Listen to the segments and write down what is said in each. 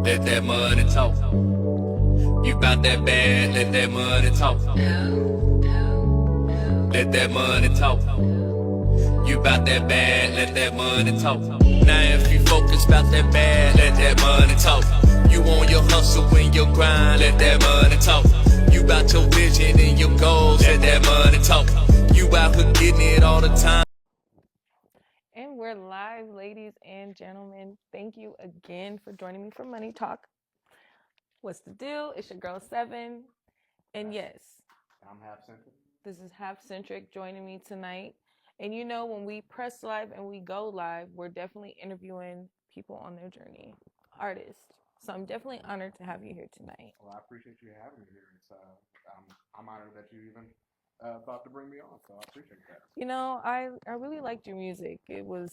Let that money talk. You bout that bad, let that money talk. Let that money talk. You bout that bad, let that money talk. Now if you focus bout that bad, let that money talk. You on your hustle and your grind, let that money talk. You bout your vision and your goals, let that money talk. You out here getting it all the time. And we're live, ladies and gentlemen. Thank you again for joining me for Money Talk. What's the deal? It's your girl Seven. And yes, I'm Half Centric. this is Half Centric joining me tonight. And you know, when we press live and we go live, we're definitely interviewing people on their journey, artists. So I'm definitely honored to have you here tonight. Well, I appreciate you having me here. I'm honored that you even thought to bring me on, so I appreciate that. You know, I really liked your music. It was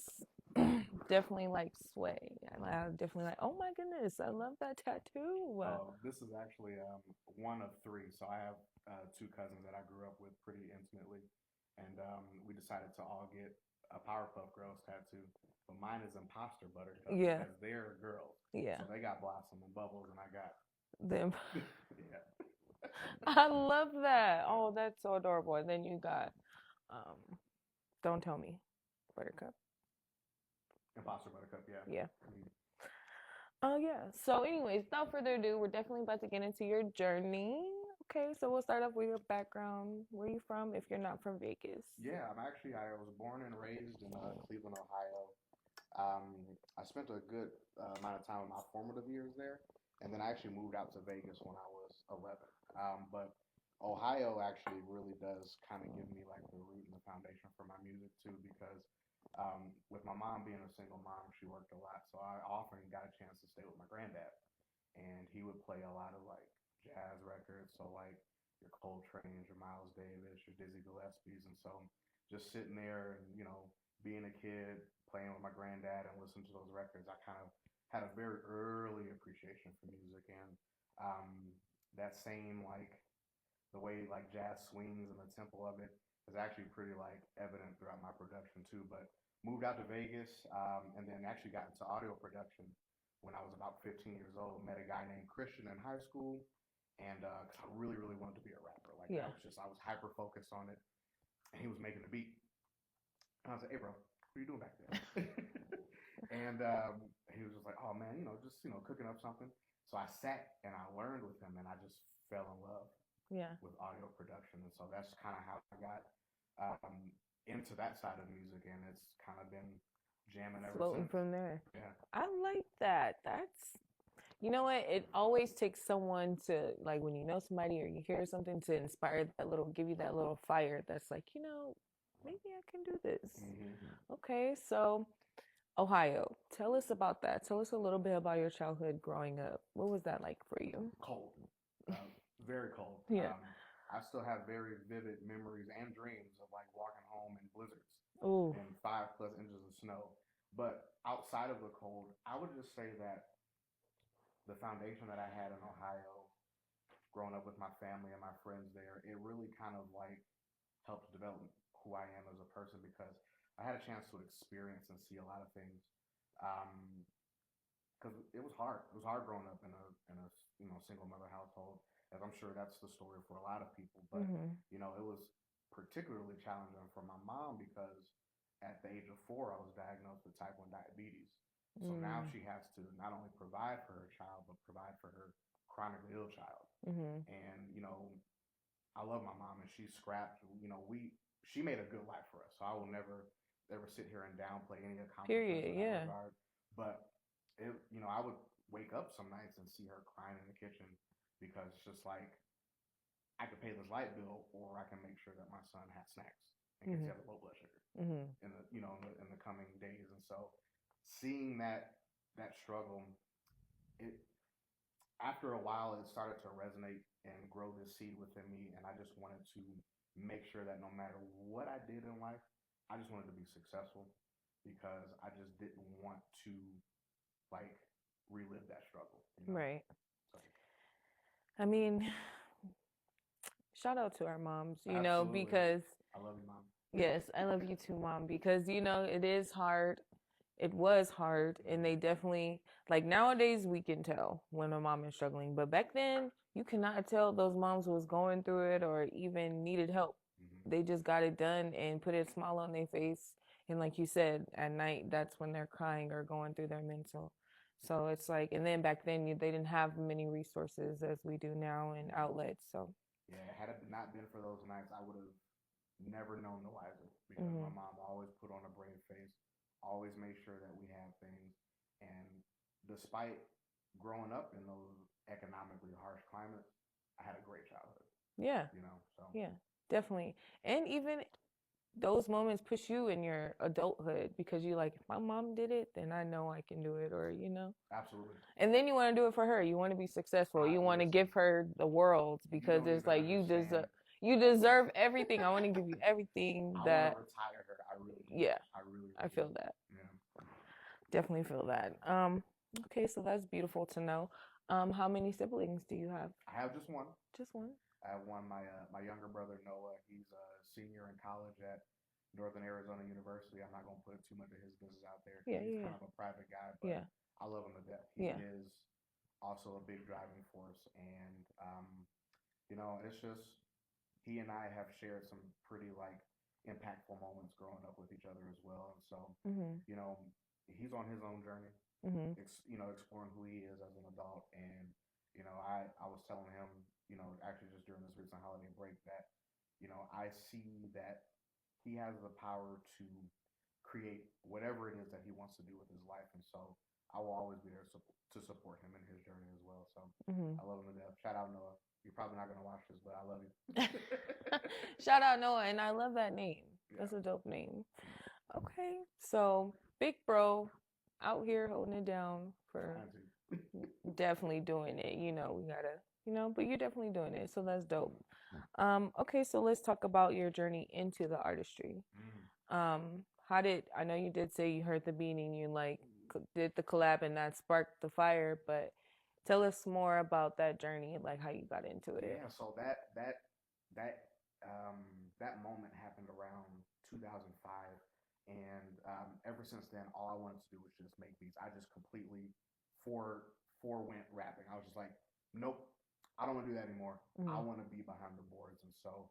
definitely like sway. I definitely like, oh my goodness, I love that tattoo. This is actually one of three. So I have two cousins that I grew up with pretty intimately, and we decided to all get a Powerpuff Girls tattoo. But mine is Imposter Buttercup Yeah. because they're girls. Yeah. So they got Blossom and Bubbles, and I got Them. yeah. I love that. Oh, that's so adorable. And then you got Don't Tell Me, Buttercup. Imposter Buttercup, yeah. Yeah. Mhm. Oh yeah. So anyways, without further ado, we're definitely about to get into your journey. Okay, so we'll start off with your background. Where are you from if you're not from Vegas? Yeah, I was born and raised in Cleveland, Ohio. I spent a good amount of time in my formative years there, and then I actually moved out to Vegas when I was 11. But Ohio actually really does kind of give me like the root and the foundation for my music too, because with my mom being a single mom, she worked a lot, so I often got a chance to stay with my granddad, and he would play a lot of like jazz records, so like your Coltrane's, your Miles Davis, your Dizzy Gillespie's, and so just sitting there and being a kid playing with my granddad and listening to those records, I kind of had a very early appreciation for music, and um, that same like the way like jazz swings and the tempo of it is actually pretty like evident throughout my production too. But moved out to Vegas, and then actually got into audio production when I was about 15 years old. Met a guy named Christian in high school, and cause I really wanted to be a rapper. Like Yeah. I was hyper focused on it, and he was making the beat, and I was like, "Hey, bro, what are you doing back there?" and he was just like, "Oh man, just cooking up something." So I sat and I learned with him, and I just fell in love Yeah. with audio production, and so that's kind of how I got um, into that side of music, and it's kind of been jamming ever Floating since. from there. Yeah. I like that. That's You know what? It always takes someone to, like, when you know somebody or you hear something to inspire that little, give you that little fire that's like, maybe I can do this. Mm-hmm. Okay, so Ohio, tell us about that. Tell us a little bit about your childhood growing up. What was that like for you? Cold, very cold. Yeah. I still have very vivid memories and dreams of like walking home in blizzards Oh, and 5+ inches of snow. But outside of the cold, I would just say that the foundation that I had in Ohio, growing up with my family and my friends there, it really kind of like helped develop who I am as a person because I had a chance to experience and see a lot of things. Because it was hard. It was hard growing up in a single mother household, as I'm sure that's the story for a lot of people. But mm-hmm. it was particularly challenging for my mom because at the age of 4, I was diagnosed with type 1 diabetes. So now Mm. she has to not only provide for her child, but provide for her chronically ill child. Mm-hmm. And I love my mom, and she's scrapped. She made a good life for us, so I will never ever sit here and downplay any accomplishments Period, in that yeah. regard. But I would wake up some nights and see her crying in the kitchen because it's just like I could pay this light bill, or I can make sure that my son has snacks in case he Mm-hmm. has a low blood sugar Mm-hmm. in the coming days. And so, seeing that struggle, it after a while it started to resonate and grow this seed within me, and I just wanted to make sure that no matter what I did in life, I just wanted to be successful because I just didn't want to like relive that struggle. Right. So I mean, shout out to our moms, absolutely, because I love you, mom. yes, I love you too, mom, because it is hard. it was hard, and they definitely, like, nowadays we can tell when a mom is struggling, but back then you cannot tell those moms was going through it or even needed help. Mm-hmm. They just got it done and put a smile on their face, and like you said, at night that's when they're crying or going through their mental. So it's like, and then back then they didn't have many resources as we do now and outlets. So Yeah, had it not been for those nights, I would have never known the wiser because my hmm mom always put on a brave face, always made sure that we had things. And despite growing up in those economically harsh climates, I had a great childhood, yeah, you know? So, yeah, definitely. And even those moments push you in your adulthood because you like, if my mom did it, then I know I can do it, or absolutely. and then you want to do it for her. You want to be successful. You want to Listen, give her the world you because don't it's even like understand. you deserve everything. I want to give you everything I want to that retire her. I really do. yeah, I really, I really feel do. that. Yeah. Definitely feel that. Okay, so that's beautiful to know. How many siblings do you have? I have just one. Just one? I have one. My younger brother Noah. He's a senior in college at Northern Arizona University. I'm not gonna put too much of his business out there Yeah, because he's yeah, kind of a private guy, but yeah. I love him to death. He Yeah. is also a big driving force, and it's just he and I have shared some pretty like impactful moments growing up with each other as well, and so Yeah. Mhm. you know he's on his own journey, Mhm. exploring who he is as an adult, and I was telling him, actually just during this recent holiday break that, I see that he has the power to create whatever it is that he wants to do with his life, and so I will always be there to support him in his journey as well. So Mhm. I love him to death. Shout out Noah. You're probably not gonna watch this, but I love you. Shout out Noah, and I love that name. Yeah. That's a dope name. Okay, so big bro out here holding it down for Trying to. definitely doing it. We gotta, but you're definitely doing it, so that's dope. Okay, so let's talk about your journey into the artistry. Mm. How did I know you did say you heard the beat and you like did the collab and that sparked the fire, but tell us more about that journey, like how you got into it. Yeah. So that um, that moment happened around 2005, and ever since then, all I wanted to do was just make beats. I just completely forewent rapping. I was just like, nope, I don't want to do that anymore. I Mm-hmm. want to be behind the boards, and so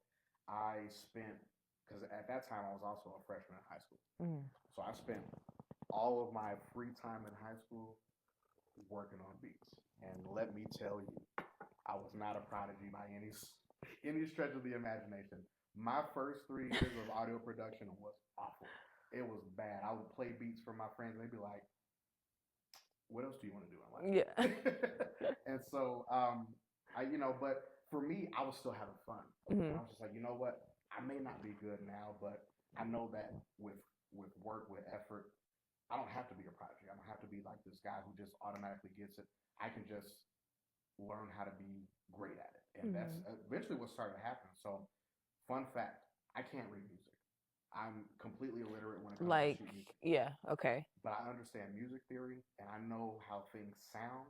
I spent because at that time I was also a freshman in high school. Mm-hmm. So I spent all of my free time in high school working on beats. And let me tell you, I was not a prodigy by any stretch of the imagination. My first 3 years of audio production was awful. It was bad. I would play beats for my friends, and they'd be like, "What else do you want to do in life?" Yeah. And so, but for me, I was still having fun. And Mm-hmm. I was just like, you know what? I may not be good now, but I know that with work, with effort, I don't have to be a prodigy. I don't have to be like this guy who just automatically gets it. I can just learn how to be great at it. And that's Mm-hmm. eventually what started to happen. So, fun fact, I can't read music. I'm completely illiterate when it comes to Like, sheet music. yeah, okay. But I understand music theory and I know how things sound,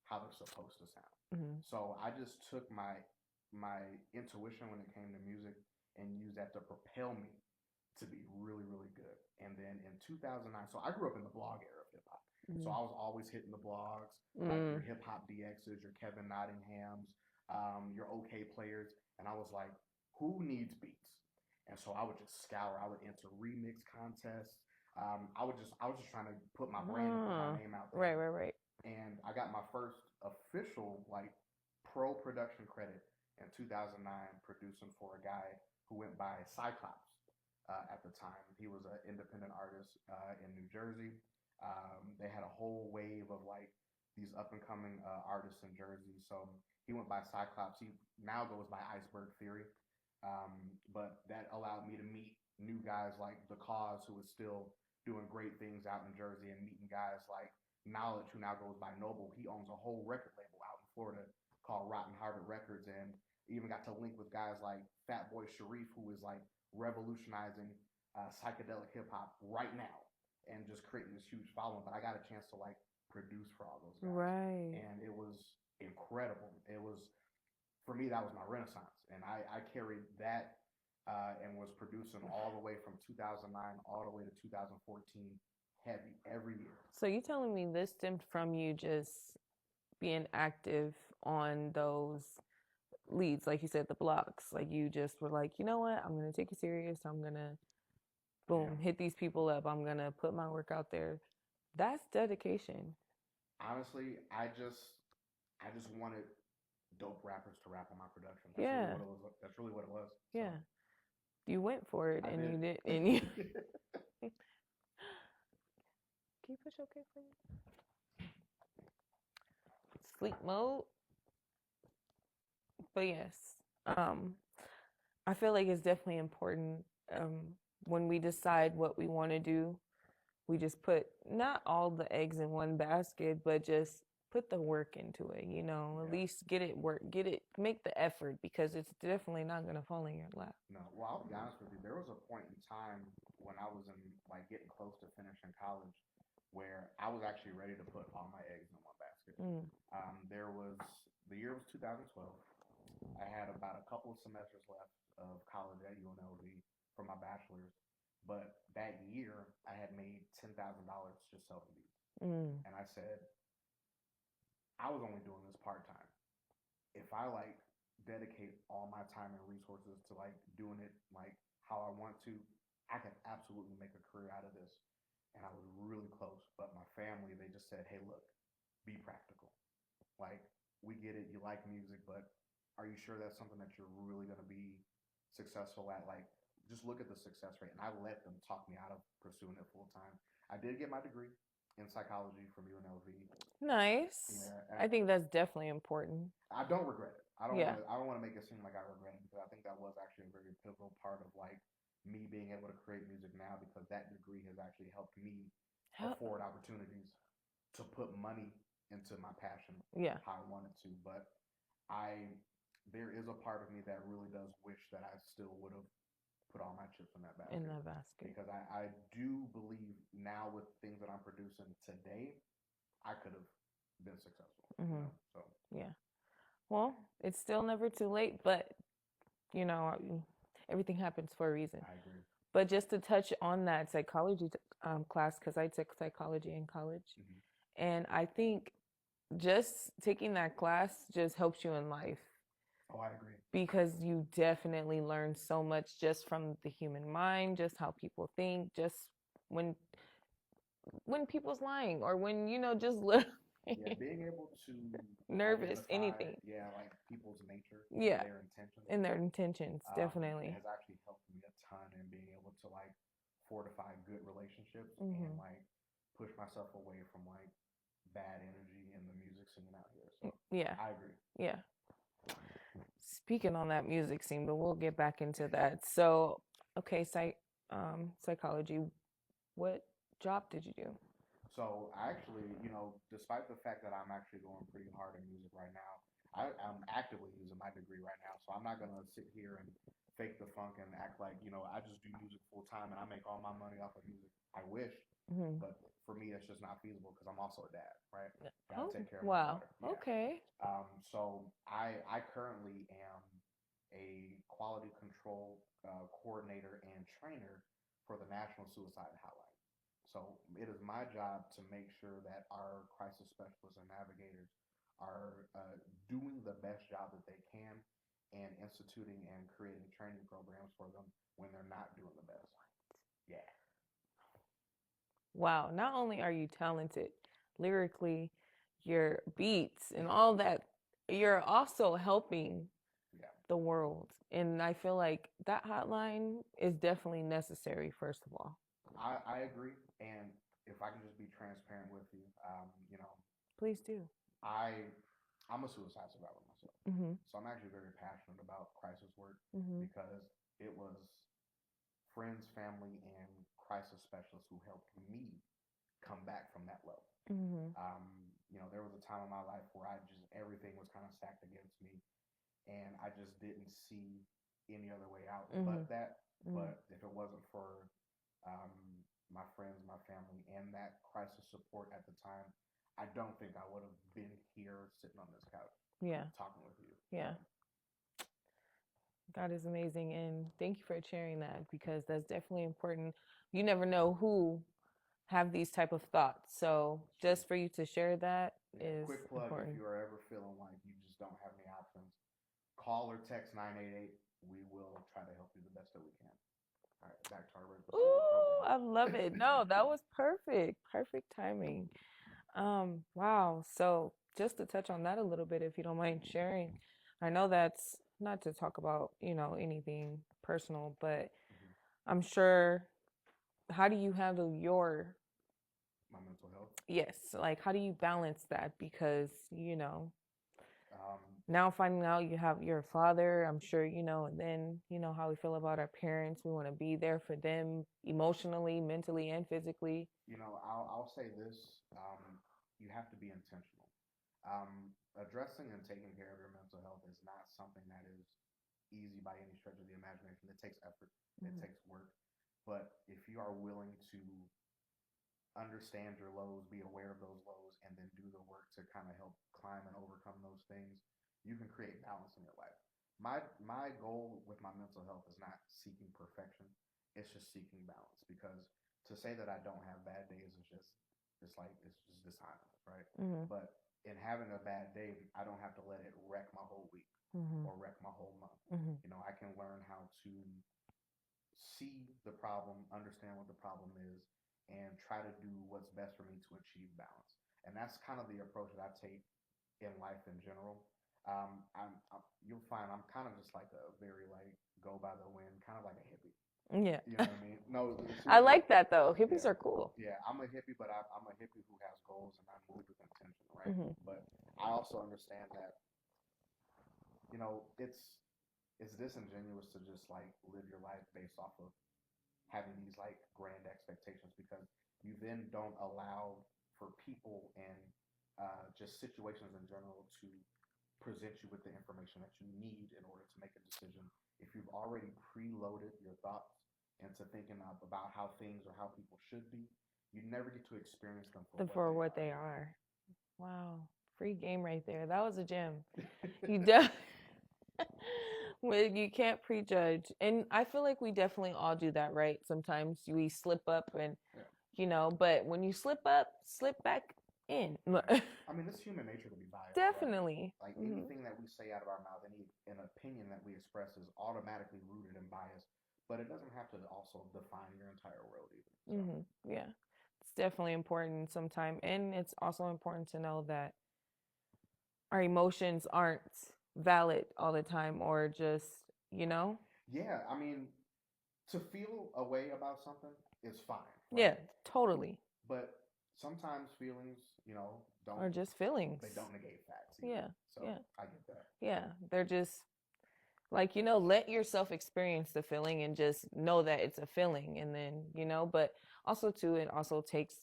how they're supposed to sound. Mm-hmm. So I just took my intuition when it came to music and used that to propel me to be really, really good. And then in 2009, so I grew up in the blog era of hip hop. So I was always hitting the blogs, like your Mm-hmm. hip hop DXs, your Kevin Nottinghams, your OK players. And I was like, who needs beats? And so I would just scour. I would enter remix contests. I was just trying to put my brand and put my name out Right, there. right, right. And I got my first official like pro production credit in 2009, producing for a guy who went by Cyclops at the time. He was an independent artist in New Jersey. They had a whole wave of like these up and coming artists in Jersey. So he went by Cyclops. He now goes by Iceberg Theory. But that allowed me to meet new guys like The Cause, who is still doing great things out in Jersey, and meeting guys like Knowledge, who now goes by Noble. He owns a whole record label out in Florida called Rotten Harvard Records, and even got to link with guys like Fatboy Sharif, who is like revolutionizing psychedelic hip hop right now, and just creating this huge following. But I got a chance to like produce for all those guys, Right. and it was incredible. It was for me, that was my renaissance, and I carried that and was producing all the way from 2009 all the way to 2014 heavy every year. So you telling me this stemmed from you just being active on those leads, like you said, the blocks. Like you just were like, you know what, I'm gonna take it serious. I'm gonna boom, hit these people up. I'm gonna put my work out there. That's dedication. Honestly, I just wanted dope rappers to rap on my production. That's Yeah. really what it was. That's really what it was. Yeah. So, You went for it I and did. you did and you Can you push okay for me? Sleep mode. But yes. I feel like it's definitely important when we decide what we want to do, we just put not all the eggs in one basket, but just put the work into it, you know, at least get it work, make the effort because it's definitely not going to fall in your lap. No, well, I'll be honest with you. There was a point in time when I was in like getting close to finishing college where I was actually ready to put all my eggs in one basket. There was the year was 2012. I had about a couple of semesters left of college at UNLV for my bachelor's, but that year I had made $10,000 just selling beats, and I said I was only doing this part time. If I like dedicate all my time and resources to like doing it like how I want to, I can absolutely make a career out of this. And I was really close, but my family, they just said, "Hey, look, be practical. Like, we get it, you like music, but are you sure that's something that you're really going to be successful at? Like, just look at the success rate." And I let them talk me out of pursuing it full time. I did get my degree in psychology from UNLV. Nice. Yeah, I think that's definitely important. I don't regret it. I Yeah. don't want to make it seem like I regret it because I think that was actually a very pivotal part of like me being able to create music now because that degree has actually helped me afford opportunities to put money into my passion Yeah. how I wanted to. But there is a part of me that really does wish that I still would have put all my chips in that basket. Because I do believe now with things that I'm producing today, I could have been successful. You know? So yeah. Well, it's still never too late, but you know, everything happens for a reason. I agree. But just to touch on that psychology class, because I took psychology in college, and I think just taking that class just helps you in life. Oh, I agree. Because you definitely learn so much just from the human mind, just how people think, just when people's lying or when, you know, just being able to nervous, identify, anything. like people's nature, Yeah, and their intentions, definitely. has actually helped me a ton in being able to like fortify good relationships and like push myself away from like bad energy in the music scene out here. So yeah, I agree. Yeah. Speaking on that music scene, but we'll get back into that. So, okay, psychology. What job did you do? So I actually, you know, despite the fact that I'm actually going pretty hard in music right now, I'm actively using my degree right now. So I'm not gonna sit here and fake the funk and act like, you know, I just do music full time and I make all my money off of music. I wish, but for me, that's just not feasible because I'm also a dad, right? Gotta take care of my daughter. Yeah. Okay. So I currently am a quality control coordinator and trainer for the National Suicide Hotline. So it is my job to make sure that our crisis specialists and navigators are doing the best job that they can and instituting and creating training programs for them when they're not doing the best. Yeah. Wow. Not only are you talented lyrically, your beats and all that, you're also helping the world. And I feel like that hotline is definitely necessary, first of all. I agree. And if I can just be transparent with you, you know, please do. I'm a suicide survivor myself. So I'm actually very passionate about crisis work because it was friends, family, and crisis specialists who helped me come back from that level. You know, there was a time in my life where everything was kind of stacked against me, and I just didn't see any other way out but that. But if it wasn't for my friends, my family, and that crisis support at the time, I don't think I would have been here sitting on this couch talking with you. Yeah. God is amazing, and thank you for sharing that because that's definitely important. You never know who have these type of thoughts. So just for you to share that is Quick plug: important. if you are ever feeling like you just don't have any options, call or text 988. We will try to help you the best that we can. All right, back to our regular Ooh, I program. love it. No, that was perfect. Perfect timing. Wow. So just to touch on that a little bit, if you don't mind sharing, I know that's not to talk about, anything personal, but Mhm. I'm sure, how do you handle your, My mental health. yes, like how do you balance that? Because, Um, now finding out you have your father, I'm sure, and then, how we feel about our parents. We want to be there for them emotionally, mentally, and physically. I'll say this: you have to be intentional. Addressing and taking care of your mental health is not something that is easy by any stretch of the imagination. It takes effort. It Mm-hmm. takes work. But if you are willing to understand your lows, be aware of those lows, and then do the work to kind of help climb and overcome those things, you can create balance in your life. My goal with my mental health is not seeking perfection. It's just seeking balance, because to say that I don't have bad days is just it's just dishonest, right? Mm-hmm. But in having a bad day, I don't have to let it wreck my whole week Mm-hmm. or wreck my whole month. Mm-hmm. I can learn how to see the problem, understand what the problem is, and try to do what's best for me to achieve balance. And that's kind of the approach that I take in life in general. You'll find I'm kind of just like a very like go by the wind, kind of like a hippie. Yeah. You know what I mean? No, I seriously. like that though. Hippies Yeah, are cool. yeah. I'm a hippie, but I'm a hippie who has goals and I move with intention, right? Mm-hmm. But I also understand that it's disingenuous to just like live your life based off of having these like grand expectations, because you then don't allow for people and just situations in general to present you with the information that you need in order to make a decision. If you've already preloaded your thoughts into thinking about how things or how people should be, you never get to experience them for what For they what are. they are. Wow. Free game right there. That was a gem. You de- Well, you can't prejudge. And I feel like we definitely all do that, right? Sometimes we slip up and, Yeah. but when you slip up, slip back in. I mean, it's human nature to be biased, Definitely. right? Like Mm-hmm. anything that we say out of our mouth, any an opinion that we express is automatically rooted in bias, but it doesn't have to also define your entire world either. So. Mm-hmm. Yeah. It's definitely important sometimes. And it's also important to know that our emotions aren't valid all the time, or just, Yeah, I mean, to feel a way about something is fine, right? Yeah, totally. But sometimes feelings, don't Or just feelings. they don't negate facts either. Yeah. So Yeah. I get that. Yeah. They're just like, let yourself experience the feeling and just know that it's a feeling. And then, but also too, it also takes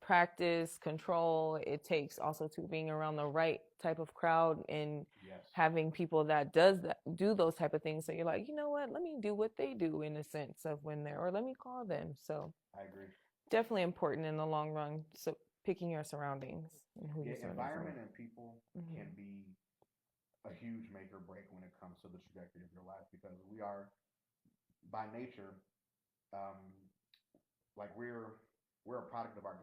practice, control. It takes also to being around the right type of crowd and Yes. having people that do those type of things. So you're like, you know what? Let me do what they do in a sense of when they're, or let me call them. So I agree. definitely important in the long run. So picking your surroundings and who you surround environment yourself. and people can be a huge make or break when it comes to the trajectory of your life, because we are by nature um, like we're a product of our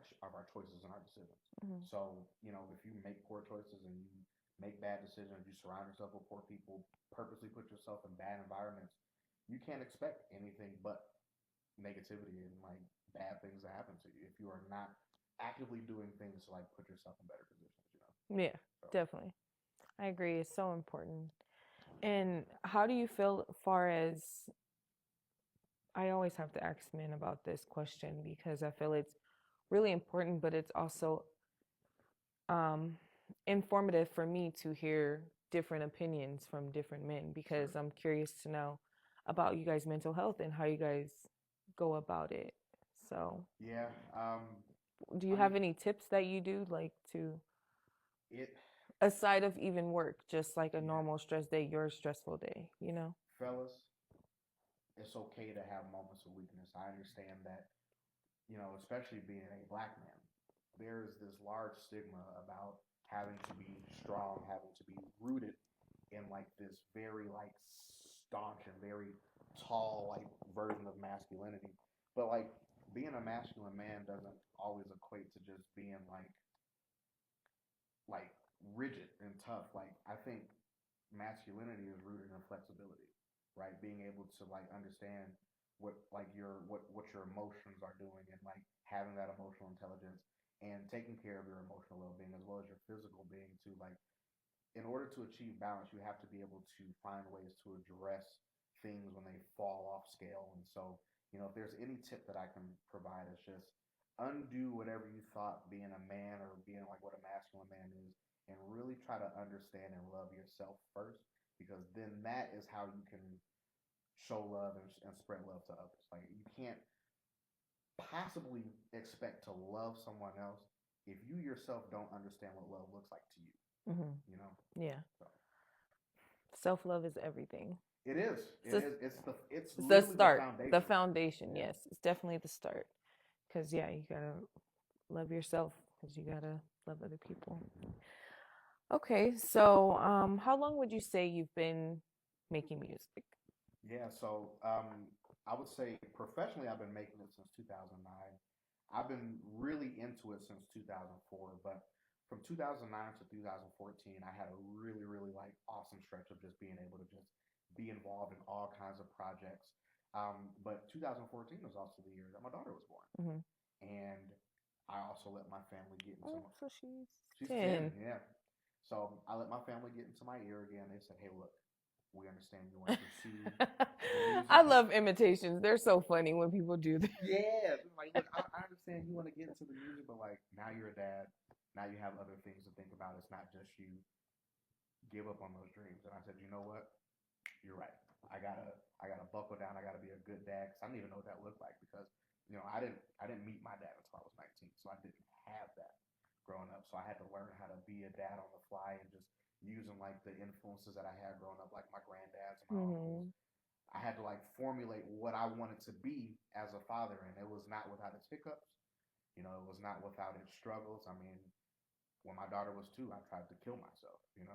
choices and our decisions. Mm-hmm. So if you make poor choices and you make bad decisions, you surround yourself with poor people, purposely put yourself in bad environments, you can't expect anything but negativity and like bad things to happen to you if you are not actively doing things to like put yourself in better positions. Yeah, so. Definitely. I agree. It's so important. And how do you feel far as, I always have to ask men about this question because I feel it's really important, but it's also um, informative for me to hear different opinions from different men, because I'm curious to know about you guys' mental health and how you guys go about it. So, yeah. do you have any tips that you do like to it aside of even work, just like a normal stress day, your stressful day, fellas, it's okay to have moments of weakness. I understand that, especially being a black man, there is this large stigma about having to be strong, having to be rooted in like this very like staunch and very tall like version of masculinity. But like being a masculine man doesn't always equate to just being like rigid and tough. Like I think masculinity is rooted in flexibility, right? Being able to like understand what your emotions are doing and like having that emotional intelligence and taking care of your emotional well being as well as your physical being to like in order to achieve balance, you have to be able to find ways to address things when they fall off scale. And so, if there's any tip that I can provide, it's just undo whatever you thought being a man or being like what a masculine man is, and really try to understand and love yourself first, because then that is how you can show love and spread love to others. Like you can't possibly expect to love someone else if you yourself don't understand what love looks like to you. Mm-hmm. Yeah. So. Self-love is everything. It is. It's the literally start. foundation. The foundation. Yes, it's definitely the start. Because you gotta love yourself. Because you gotta love other people. Okay, so how long would you say you've been making music? Yeah. So I would say professionally, I've been making it since 2009. I've been really into it since 2004, but from 2009 to 2014, I had a really, really like awesome stretch of just being able to just be involved in all kinds of projects. But 2014 was also the year that my daughter was born, Mm-hmm. and I also let my family get into Oh, so she's she's 10. 10, yeah. So I let my family get into my ear again. They said, "Hey, look, we understand you want to pursue I music." love imitations. They're so funny when people do that. Yeah, like look, I understand you want to get into the music, but like now you're a dad. Now you have other things to think about. It's not just you. Give up on those dreams. And I said, you know what? You're right. I gotta buckle down. I gotta be a good dad because I didn't even know what that looked like because I didn't meet my dad until I was 19, so I didn't have that growing up. So I had to learn how to be a dad on the fly and just using like the influences that I had growing up, like my granddads and my uncles. I had to like formulate what I wanted to be as a father, and it was not without its hiccups. It was not without its struggles. I mean, when my daughter was 2, I tried to kill myself. Yeah.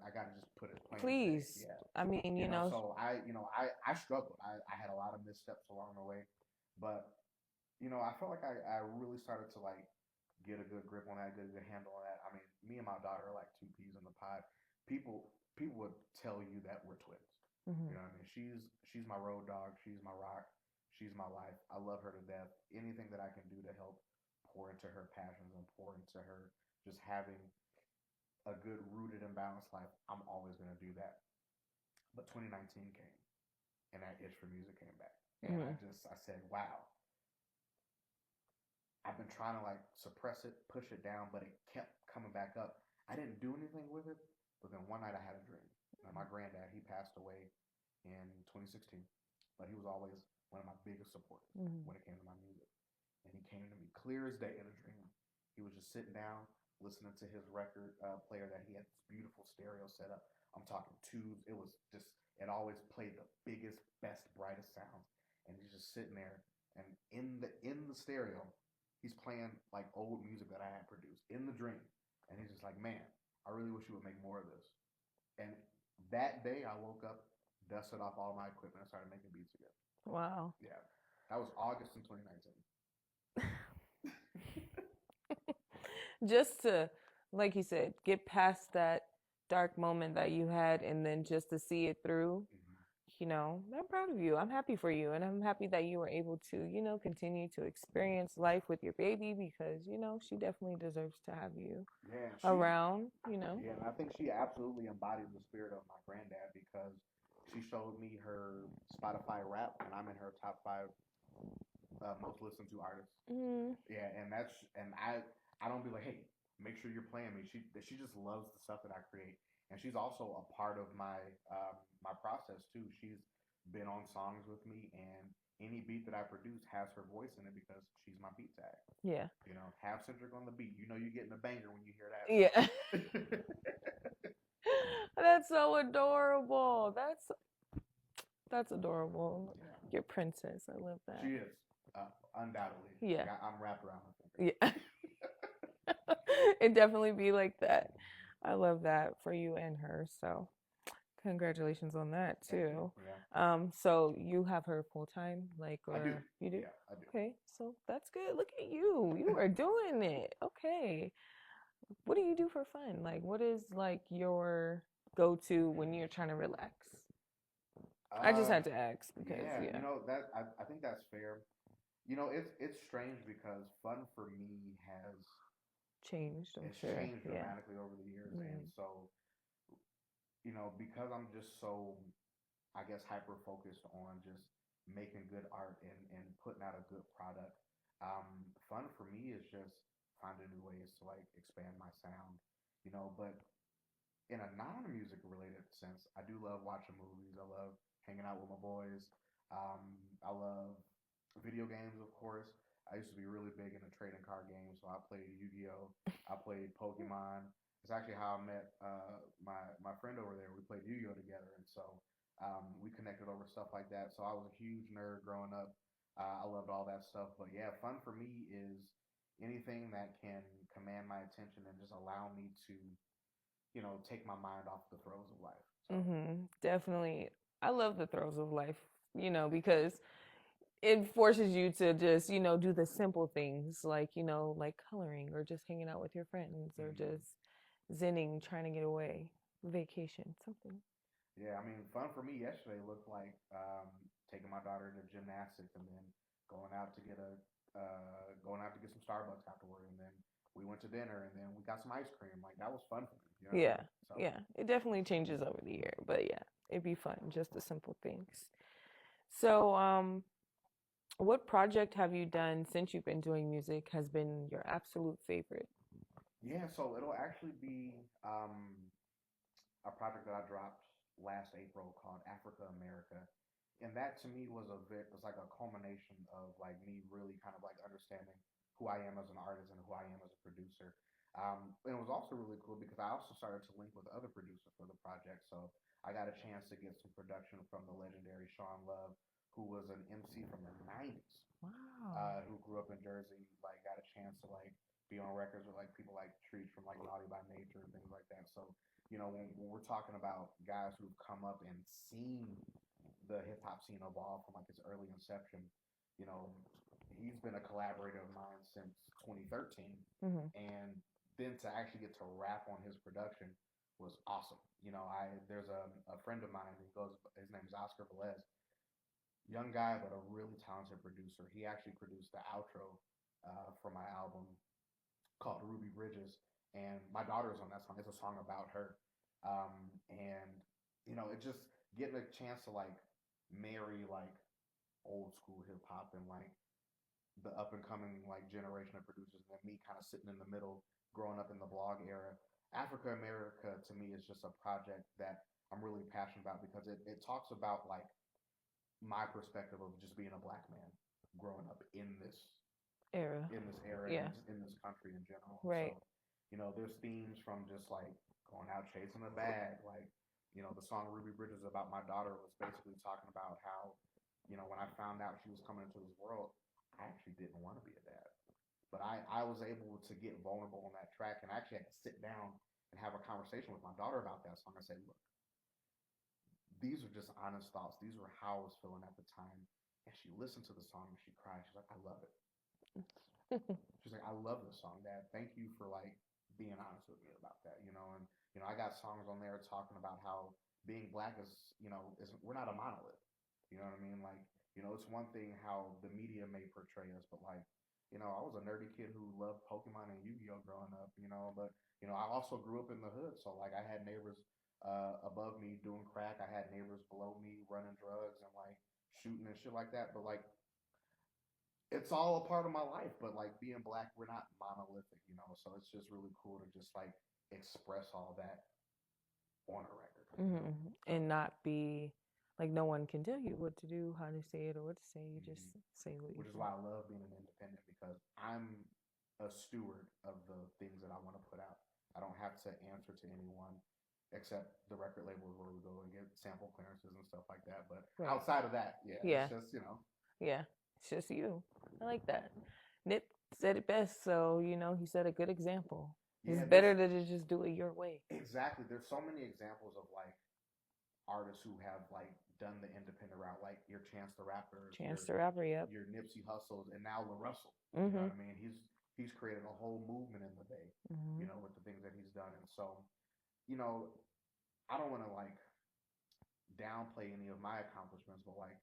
I got to just put it plain. Please. Yeah. I mean, So I struggled. I had a lot of missteps along the way, but I felt like I really started to like get a good grip on that, get a good handle on that. I mean, me and my daughter are like two peas in the pod. People would tell you that we're twins. Mm-hmm. You know what I mean? She's my road dog. She's my rock. She's my life. I love her to death. Anything that I can do to help pour into her passions and pour into her just having a good rooted and balanced life, I'm always going to do that. But 2019 came, and that itch for music came back, and I said, wow. I've been trying to like suppress it, push it down, but it kept coming back up. I didn't do anything with it, but then one night I had a dream. Now, my granddad, he passed away in 2016, but he was always one of my biggest supporters when it came to my music. And he came to me clear as day in a dream. He was just sitting down, listening to his record player that he had this beautiful stereo set up. I'm talking tubes. It was just, it always played the biggest, best, brightest sounds. And he's just sitting there, and in the stereo, he's playing like old music that I had produced in the dream. And he's just like, man, I really wish you would make more of this. And that day I woke up, dusted off all my equipment, and started making beats again. Wow. Yeah. That was August in 2019. Just to, like you said, get past that dark moment that you had and then just to see it through, I'm proud of you. I'm happy for you. And I'm happy that you were able to, continue to experience life with your baby because, she definitely deserves to have you around, Yeah, and I think she absolutely embodied the spirit of my granddad because she showed me her Spotify rap, and I'm in her top 5 most listened to artists. Yeah, and I don't be like, hey, make sure you're playing me. She just loves the stuff that I create, and she's also a part of my process too. She's been on songs with me, and any beat that I produce has her voice in it because she's my beat tag. Yeah. Half Centric on the beat. You're getting a banger when you hear that. Yeah. That's so adorable. That's adorable. Yeah. Your princess. I love that. She is. Undoubtedly. Yeah. I'm wrapped around her finger. Yeah. It definitely be like that. I love that for you and her. So Congratulations on that Thank you. too. Yeah, So you have her full time, like, I do. or you do? Yeah, I do. Okay, so that's good. Look at you. You are doing it. Okay. What do you do for fun? Like, what is like your go-to when you're trying to relax? I just Uh, had to ask because yeah, yeah, that I think that's fair. It's strange because fun for me changed, I'm has sure. changed Yeah. dramatically over the years, and Mm. so because I'm just so, I guess, hyper focused on just making good art and putting out a good product. Fun for me is just finding new ways to like expand my sound, but in a non-music related sense, I do love watching movies. I love hanging out with my boys. I love video games, of course. I used to be really big into trading card games, so I played Yu-Gi-Oh. I played Pokemon. It's actually how I met my friend over there. We played Yu-Gi-Oh together, and so we connected over stuff like that. So I was a huge nerd growing up. I loved all that stuff. But yeah, fun for me is anything that can command my attention and just allow me to take my mind off the throes of life. So Definitely. I love the throes of life, because it forces you to just, do the simple things like, like coloring or just hanging out with your friends or mhm. just zenning, trying to get away, vacation, something. Yeah, I mean, fun for me yesterday looked like taking my daughter to gymnastics and then going out to get a going out to get some Starbucks afterward, and then we went to dinner, and then we got some ice cream. Like that was fun for me. You know what I Yeah. mean? So Yeah. It definitely changes over the year, but yeah, it'd be fun, just the simple things. So, what project have you done since you've been doing music has been your absolute favorite? yeah, so it'll actually be a project that I dropped last April called Africa America. And that to me was like a culmination of like me really kind of like understanding who I am as an artist and who I am as a producer. And it was also really cool because I also started to link with other producers for the project. So I got a chance to get some production from the legendary Sean Love, who was an MC from the '90s, Wow. who grew up in Jersey. Like got a chance to like be on records with like people like Treach from like Naughty by Nature and things like that. So when we're talking about guys who've come up and seen the hip hop scene evolve from like its early inception, you know, he's been a collaborator of mine since 2013, Hmm. and then to actually get to rap on his production was awesome. I there's a friend of mine who goes, his name is Oscar Velez, young guy but a really talented producer. He actually produced the outro for my album called Ruby Bridges, and my daughter is on that song. It's a song about her, and it just getting a chance to like marry like old school hip hop and like the up and coming like generation of producers, and then me kind of sitting in the middle, growing up in the blog era. Africa America to me is just a project that I'm really passionate about because it talks about like my perspective of just being a black man growing up Era. in this era and Yeah. just in this country in general. Right. So, there's themes from just like going out chasing a bag, like, the song Ruby Bridges about my daughter was basically talking about how, when I found out she was coming into this world, I actually didn't want to be a dad. But I was able to get vulnerable on that track and I actually had to sit down and have a conversation with my daughter about that song. I said, look, these are just honest thoughts. These were how I was feeling at the time. And she listened to the song and she cried. She's like, I love it. She's like, I love this song, Dad. Thank you for like being honest with me about that, and I got songs on there talking about how being black is we're not a monolith. You know what I mean? Like, it's one thing how the media may portray us, but like, I was a nerdy kid who loved Pokemon and Yu-Gi-Oh growing up, but I also grew up in the hood, so like I had neighbors above me doing crack, I had neighbors below me running drugs and like shooting and shit like that, but like it's all a part of my life, but like being black, we're not monolithic, So it's just really cool to just like express all that on a record. So, And not be like no one can tell you what to do, how to say it, or what to say. You just mhm. say what you Which is think. why I love being an independent because I'm a steward of the things that I want to put out. I don't have to answer to anyone except the record labels where we go and get sample clearances and stuff like that. But Right. outside of that, yeah, Yeah. it's just. Yeah. It's just you. I like that. Nip said it best, so he set a good example. It's Yeah, better to just do it your way. exactly. There's so many examples of like artists who have like done the independent route, like your Chance the Rapper, Chance the Rapper, yep. your Nipsey Hussles, and now La Russell. You Mm-hmm. know what I mean? He's created a whole movement in the Bay, Mm-hmm. you know, with the things that he's done. And so, you know, I don't want to like downplay any of my accomplishments, but like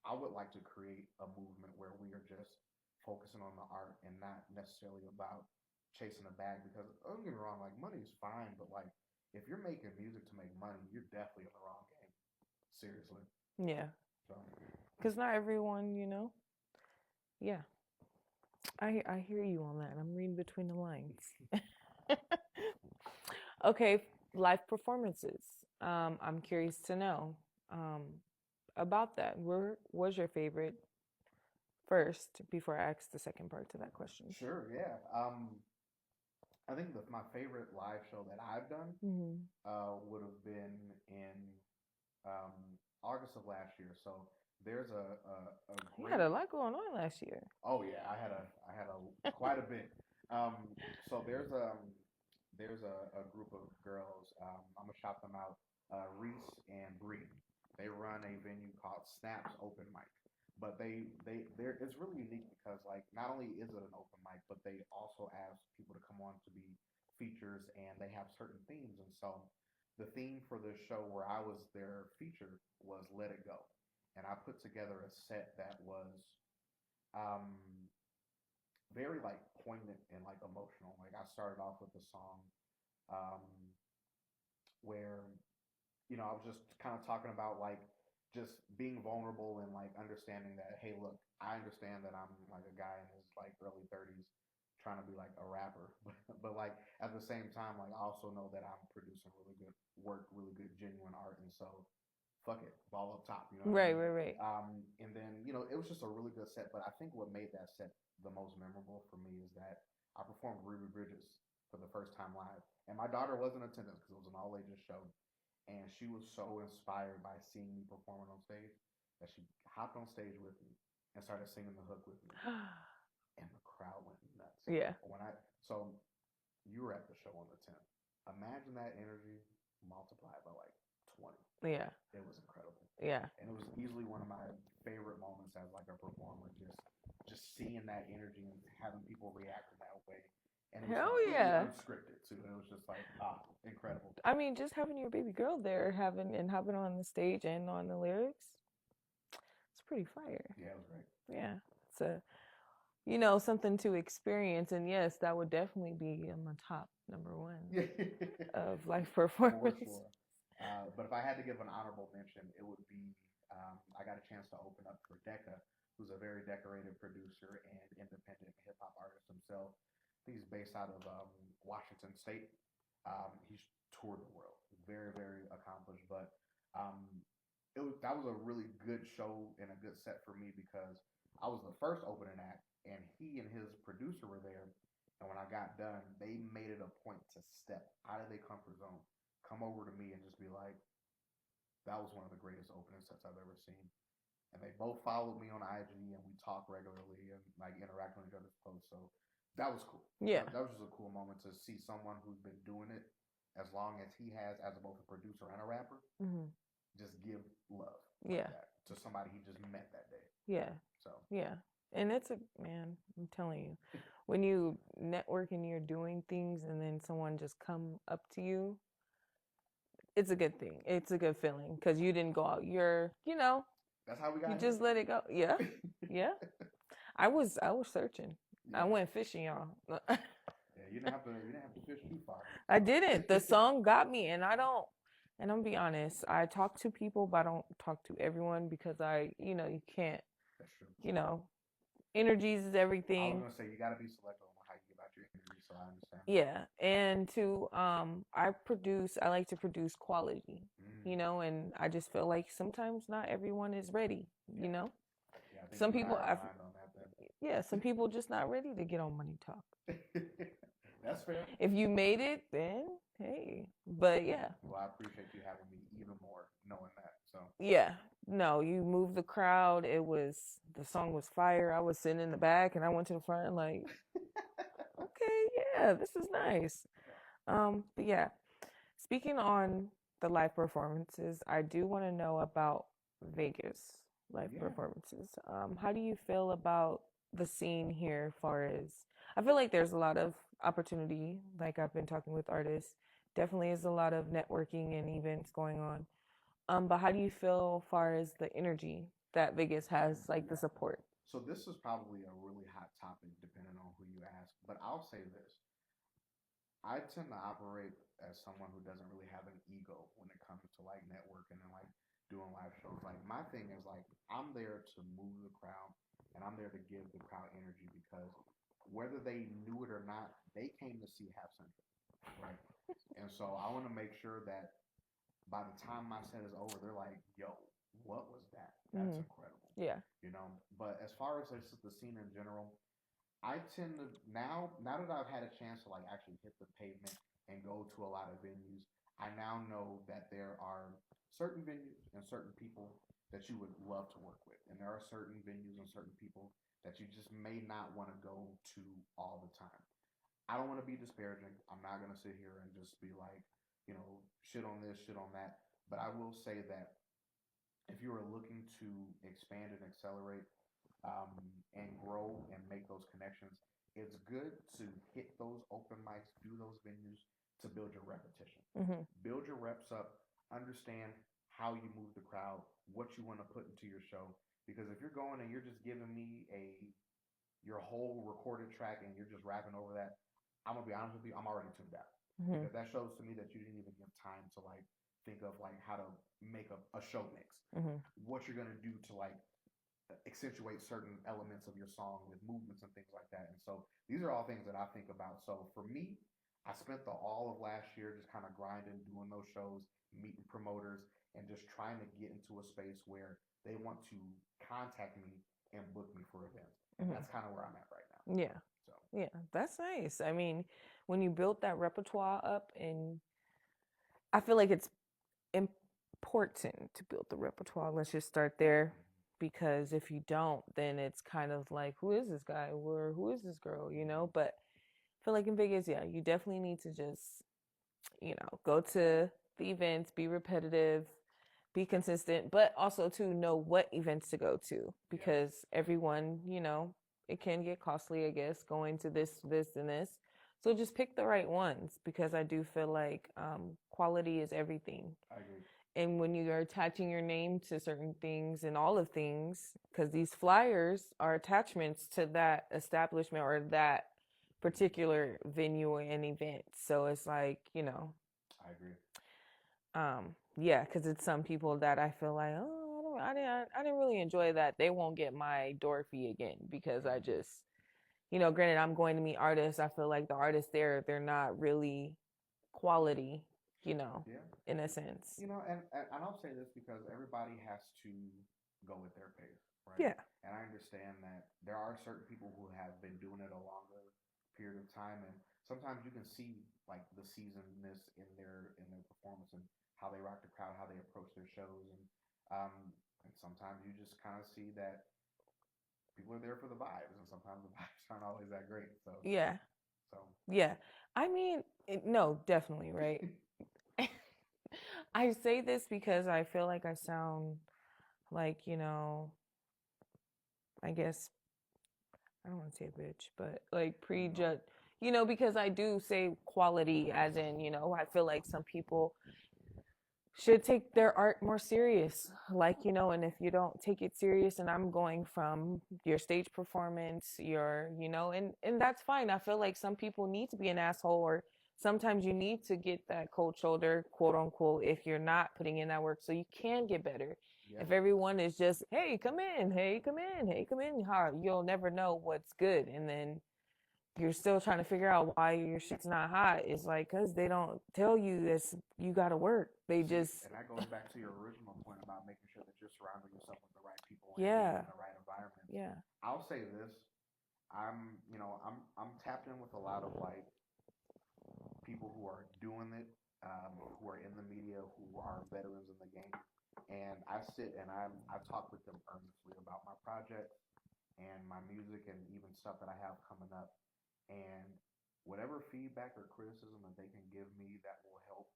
I would like to create a movement where we are just focusing on the art and not necessarily about chasing a bag. Because don't get me wrong, like money is fine, but like if you're making music to make money, you're definitely in the wrong game. Seriously. Yeah. So Because not everyone, you know. Yeah. I hear you on that. I'm reading between the lines. Okay, live performances. I'm curious to know about that. Where was your favorite first before I ask the second part to that question? sure, yeah. I think that my favorite live show that I've done Mm-hmm. would have been in um, August of last year. So there's a You great. had a lot going on last year. Oh yeah, I had a quite a bit. So there's a group of girls. I'm gonna shout them out. Reese and Bree. They run a venue called Snaps Open Mic. But they're it's really unique because like not only is it an open mic, but they also ask people to come on to be features and they have certain themes. And so the theme for this show where I was their feature was Let It Go. And I put together a set that was um very like poignant and like emotional. Like I started off with a song um where you know, I was just kind of talking about like just being vulnerable and like understanding that, hey, look, I understand that I'm like a guy in his like early 30s trying to be like a rapper, but like at the same time, like I also know that I'm producing really good work, really good genuine art, and so fuck it, ball up top, you know what I Right, mean? right, right. And then you know, it was just a really good set, but I think what made that set the most memorable for me is that I performed Ruby Bridges for the first time live, and my daughter was in attendance because it was an all ages show and she was so inspired by seeing me performing on stage that she hopped on stage with me and started singing the hook with me, and the crowd went nuts. Yeah. So you were at the show on the 10th. Imagine that energy multiplied by like 20. Yeah. It was incredible. Yeah. And it was easily one of my favorite moments as like a performer, just seeing that energy and having people react in that way. And it was Hell completely yeah. unscripted too. It was just like incredible. I mean, just having your baby girl there, having on the stage and on the lyrics, it's pretty fire. Yeah, it was great. Yeah, it's something to experience, and yes, that would definitely be on my top number one of live performance. For sure. But if I had to give an honorable mention, it would be I got a chance to open up for Decca, who's a very decorated producer and independent hip hop artist himself. He's based out of Washington State. He's toured the world, very very accomplished. But um, that was a really good show and a good set for me because I was the first opening act, and he and his producer were there. And when I got done, they made it a point to step out of their comfort zone, come over to me, and just be like, "That was one of the greatest opening sets I've ever seen." And they both followed me on IG, and we talk regularly and like interact on each other's posts. So that was cool. Yeah. That was just a cool moment to see someone who's been doing it as long as he has, as both a producer and a rapper, just give love like that to somebody he just met that day. Yeah. So yeah, and man, I'm telling you, when you network and you're doing things, and then someone just come up to you, it's a good thing. It's a good feeling because you didn't go out. that's how we got. You just let it go. Yeah, yeah. I was searching. Yeah. I went fishing, y'all. Yeah, you didn't have to fish too far. I didn't. The song got me, and I'm gonna be honest. I talk to people, but I don't talk to everyone because you can't. That's true. Energies is everything. I was gonna say you got to be selective on how you give out your energy, so I understand. Yeah, and I like to produce quality, and I just feel like sometimes not everyone is ready, Yeah, Some people, yeah, some people just not ready to get on Money Talk. That's fair. If you made it, then hey, but yeah. Well, I appreciate you having me even more knowing that. So yeah, no, you moved the crowd. The song was fire. I was sitting in the back, and I went to the front like, okay, yeah, this is nice. But yeah, speaking on the live performances, I do want to know about Vegas live Yeah. performances. How do you feel about the scene here, far as I feel like there's a lot of opportunity, like I've been talking with artists. Definitely is a lot of networking and events going on. But how do you feel far as the energy that Vegas has, like the Yeah. support? So this is probably a really hot topic depending on who you ask, but I'll say this. I tend to operate as someone who doesn't really have an ego when it comes to like networking and like doing live shows. Like my thing is like I'm there to move the crowd and I'm there to give the crowd energy because whether they knew it or not, they came to see Half Centric, right? And so I want to make sure that by the time my set is over, they're like, "Yo, what was that? That's Hmm. incredible," Yeah. you know. But as far as just the scene in general, I tend to now that I've had a chance to like actually hit the pavement and go to a lot of venues, I now know that there are certain venues and certain people that you would love to work with, and there are certain venues and certain people that you just may not want to go to all the time. I don't want to be disparaging. I'm not going to sit here and just be like, shit on this, shit on that. But I will say that if you are looking to expand and accelerate and grow and make those connections, it's good to hit those open mics, do those venues to build your repetition. Hmm. Build your reps up, understand how you move the crowd, what you want to put into your show. Because if you're going and you're just giving me your whole recorded track and you're just rapping over that, I'm gonna be honest with you, I'm already tuned out. Hmm. Because that shows to me that you didn't even give time to like think of like how to make a show mix. Hmm. What you're gonna do to like accentuate certain elements of your song with movements and things like that. And so these are all things that I think about. So for me, I spent the all of last year just kind of grinding, doing those shows, meeting promoters, and just trying to get into a space where they want to contact me and book me for events. And Hmm. that's kind of where I'm at right now. Yeah. So Yeah, that's nice. I mean, when you build that repertoire up, and I feel like it's important to build the repertoire. Let's just start there because if you don't, then it's kind of like, who is this guy or who is this girl, you know? But I feel like in Vegas, yeah, you definitely need to just, go to the events, be repetitive, be consistent, but also to know what events to go to yeah, because everyone, it can get costly, I guess, going to this, and this. So just pick the right ones because I do feel like quality is everything. I agree. And when you are attaching your name to certain things and all of things, because these flyers are attachments to that establishment or that particular venue and event. So it's like, I agree. yeah, because it's some people that I feel like, oh, I didn't really enjoy that. They won't get my door fee again because I just, granted, I'm going to meet artists. I feel like the artists there, they're not really quality, you know, Yeah. in a sense. And I'll say this because everybody has to go at their pace, right? Yeah. And I understand that there are certain people who have been doing it a longer period of time, and sometimes you can see like the seasonedness in their performance and how they rock the crowd, how they approach their shows, um, and sometimes you just kind of see that people are there for the vibes, and sometimes the vibes aren't always that great. So, Yeah. so Yeah. I mean, no, definitely, right? I say this because I feel like I sound like, I guess I don't want to say a bitch, but like no, prejudge, because I do say quality as in, I feel like some people should take their art more serious. Like, and if you don't take it serious, and I'm going from your stage performance, and that's fine. I feel like some people need to be an asshole, or sometimes you need to get that cold shoulder, quote unquote, if you're not putting in that work so you can get better. yeah, If everyone is just, hey, come in, hey, come in, hey, come in, you'll never know what's good. And then you're still trying to figure out why your shit's not hot. It's like, because they don't tell you this, you got to work. They see, just, and that goes back to your original point about making sure that you're surrounding yourself with the right people and being yeah, in the right environment. yeah. I'll say this: I'm tapped in with a lot of like people who are doing it, who are in the media, who are veterans in the game, and I sit and I talk with them earnestly about my project and my music and even stuff that I have coming up, and whatever feedback or criticism that they can give me that will help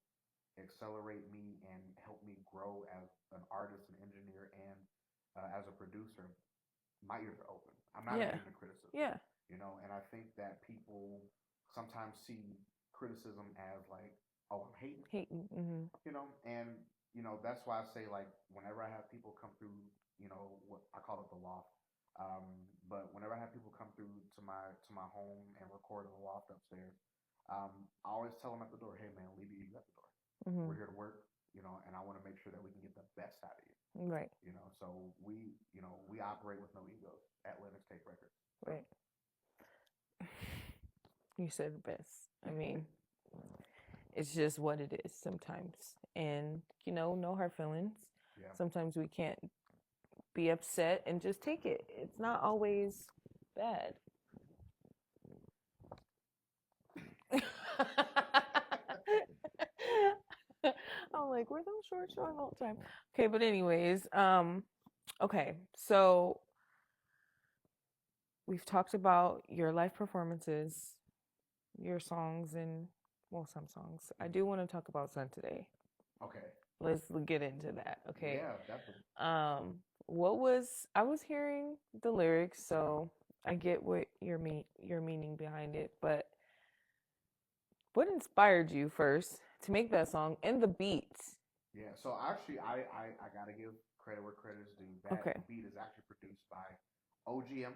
accelerate me and help me grow as an artist and engineer and as a producer, my ears are open. I'm not Yeah. immune to criticism, Yeah. and I think that people sometimes see criticism as like, oh, I'm hating, Hating. Mm-hmm. and that's why I say, like, whenever I have people come through, what I call it the loft. But whenever I have people come through to my home and record in the loft upstairs, I always tell them at the door, hey man, leave your ego at the door. Mm-hmm. We're here to work, and I want to make sure that we can get the best out of you. Right. So we operate with no egos at Linux Tape Records. Right. You said it best. I mean, it's just what it is sometimes. And, no hard feelings. Yeah. Sometimes we can't be upset and just take it. It's not always bad. I'm like, we're so short all the time. Okay, but anyways, okay, so we've talked about your live performances, your songs, and some songs. I do want to talk about Sun Today. Okay. Let's get into that. Okay. Yeah, definitely. I was hearing the lyrics, so I get what your meaning behind it, but what inspired you first to make that song and the beats? Yeah, so actually, I gotta give credit where credit is due. That Okay. beat is actually produced by OGM.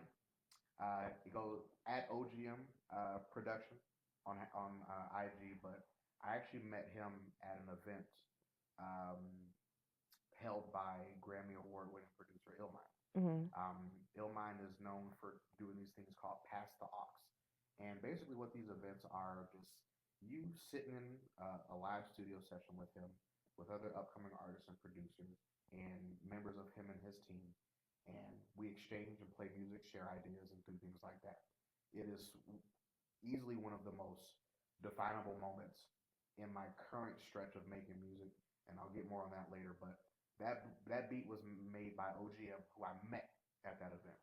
It goes at OGM production on IG, but I actually met him at an event um, held by Grammy Award winning producer Illmind. Mm-hmm. Illmind is known for doing these things called Pass the Aux. And basically, what these events are just you sitting in a live studio session with him, with other upcoming artists and producers, and members of him and his team. And we exchange and play music, share ideas, and do things like that. It is easily one of the most definable moments in my current stretch of making music, and I'll get more on that later. But that beat was made by OGM, who I met at that event.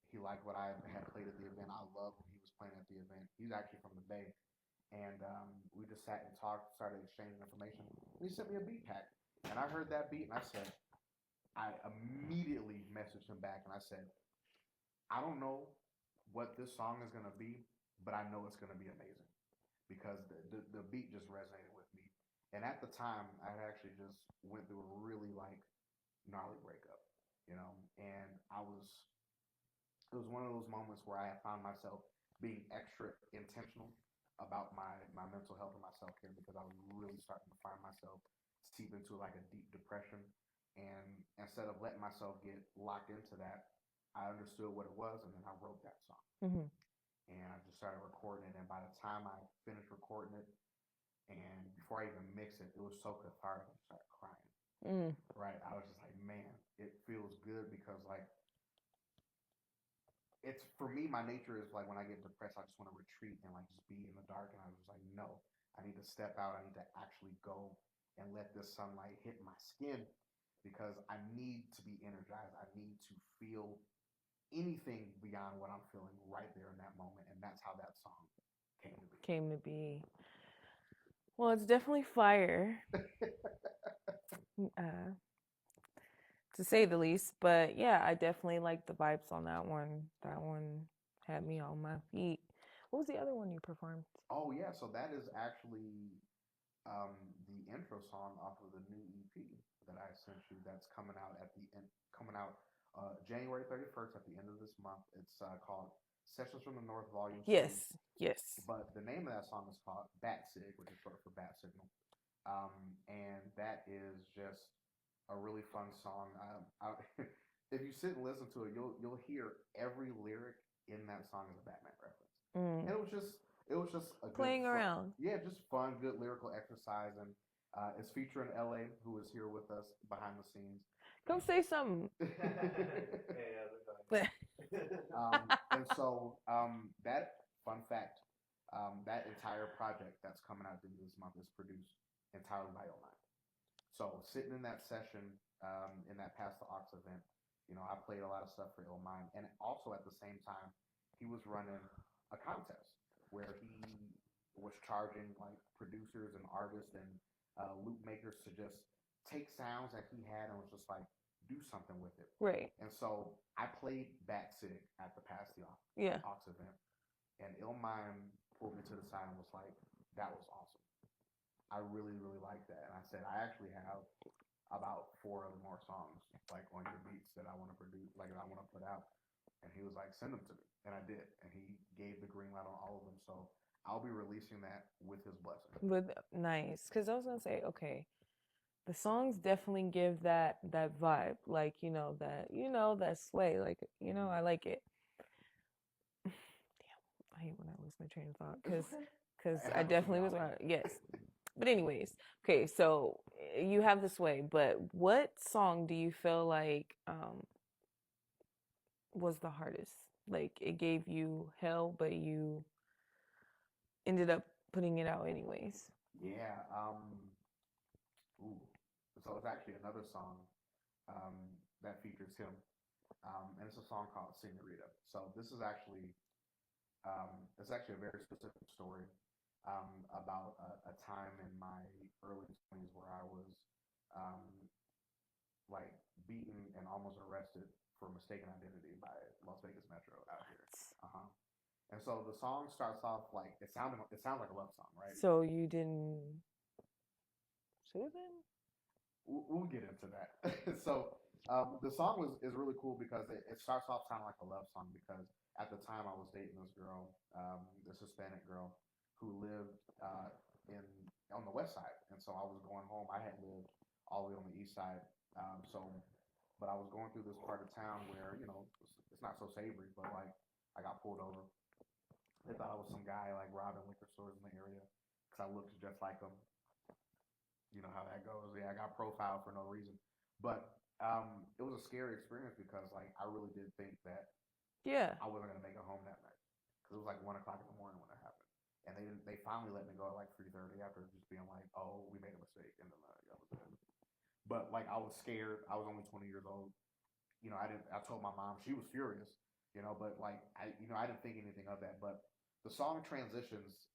He liked what I had played at the event. I loved what he was playing at the event. He's actually from the Bay, and we just sat and talked, started exchanging information. He sent me a beat pack, and I heard that beat, and I immediately messaged him back, and I said, I don't know what this song is gonna be, but I know it's gonna be amazing because the beat just resonated with me. And at the time, I had actually just went through a really like gnarly breakup, and it was one of those moments where I found myself being extra intentional about my mental health and my self care because I was really starting to find myself seep into like a deep depression. And instead of letting myself get locked into that, I understood what it was, and then I wrote that song. Mm-hmm. And I just started recording it. And by the time I finished recording it, and before I even mixed it, it was so cathartic. I started crying. Right? I was just like, man, it feels good because like it's for me, my nature is like when I get depressed, I just want to retreat and like just be in the dark. And I was like, no, I need to step out. I need to actually go and let this sunlight hit my skin because I need to be energized. I need to feel anything beyond what I'm feeling right there in that moment. And that's how that song came to be. Well, it's definitely fire. To say the least, but yeah, I definitely like the vibes on that one. That one had me on my feet. What was the other one you performed? Oh yeah, so that is actually the intro song off of the new EP that I sent you. That's coming out January 31st at the end of this month. It's called Sessions from the North Volume 2. Yes. But the name of that song is called Bat Sig, which is short for Bat Signal. And that is just a really fun song. If you sit and listen to it, you'll hear every lyric in that song is a Batman reference. And it was just a playing good, around. Yeah, just fun, good lyrical exercise, and it's featuring LA, who is here with us behind the scenes. Come say something. And so that fun fact, that entire project that's coming out this month is produced entirely by Illmind. So sitting in that session, in that Pass the Aux event, I played a lot of stuff for Illmind, and also at the same time, he was running a contest where he was charging like producers and artists and loop makers to just take sounds that he had and was just like do something with it. Right. And so I played Backsig at the Pass the Yeah. Aux event, and Illmind pulled me to the side and was like, "That was awesome. I really, really like that." And I said, "I actually have about 4 other more songs like on your beats that I want to produce, like that I want to put out." And he was like, "Send them to me," and I did. And he gave the green light on all of them. So I'll be releasing that with his blessing. But nice, because I was gonna say, okay, the songs definitely give that vibe, like that sway, like I like it. Damn, I hate when I lose my train of thought because I definitely was around. Yes, but anyways, okay, so you have the sway, but what song do you feel like was the hardest? Like it gave you hell, but you ended up putting it out anyways. Yeah. Ooh. So it's actually another song that features him, and it's a song called "Senorita." So this is actually it's actually a very specific story about a time in my early 20s where I was um, like beaten and almost arrested for mistaken identity by Las Vegas Metro out here. Uh-huh. And so the song starts off like it sounds like a love song, right? So you didn't should have been? We'll get into that. So the song is really cool because it starts off sounding like a love song because at the time I was dating this girl, this Hispanic girl who lived in on the west side, and so I was going home. I had lived all the way on the east side, but I was going through this part of town where it's not so savory, but like I got pulled over. They thought I was some guy like robbing liquor stores in the area because I looked just like them. You know how that goes. Yeah, I got profiled for no reason, but it was a scary experience because like I really did think that I wasn't gonna make it home that night because it was like 1 o'clock in the morning when it happened, and they finally let me go at like 3:30 after just being like, "Oh, we made a mistake," and then that was it. But like I was scared. I was only 20 years old. I told my mom. She was furious. But like I didn't think anything of that. But the song transitions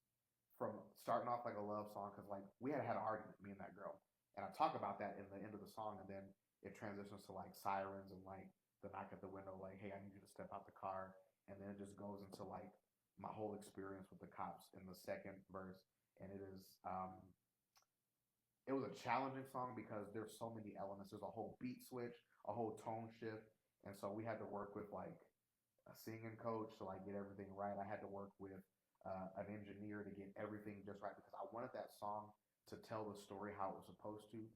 from starting off like a love song because like we had an argument, me and that girl, and I talk about that in the end of the song, and then it transitions to like sirens and like the knock at the window, like, "Hey, I need you to step out the car," and then it just goes into like my whole experience with the cops in the second verse, and it was a challenging song because there's so many elements. There's a whole beat switch, a whole tone shift, and so we had to work with like a singing coach to like get everything right. I had to work with an engineer to get everything just right because I wanted that song to tell the story how it was supposed to,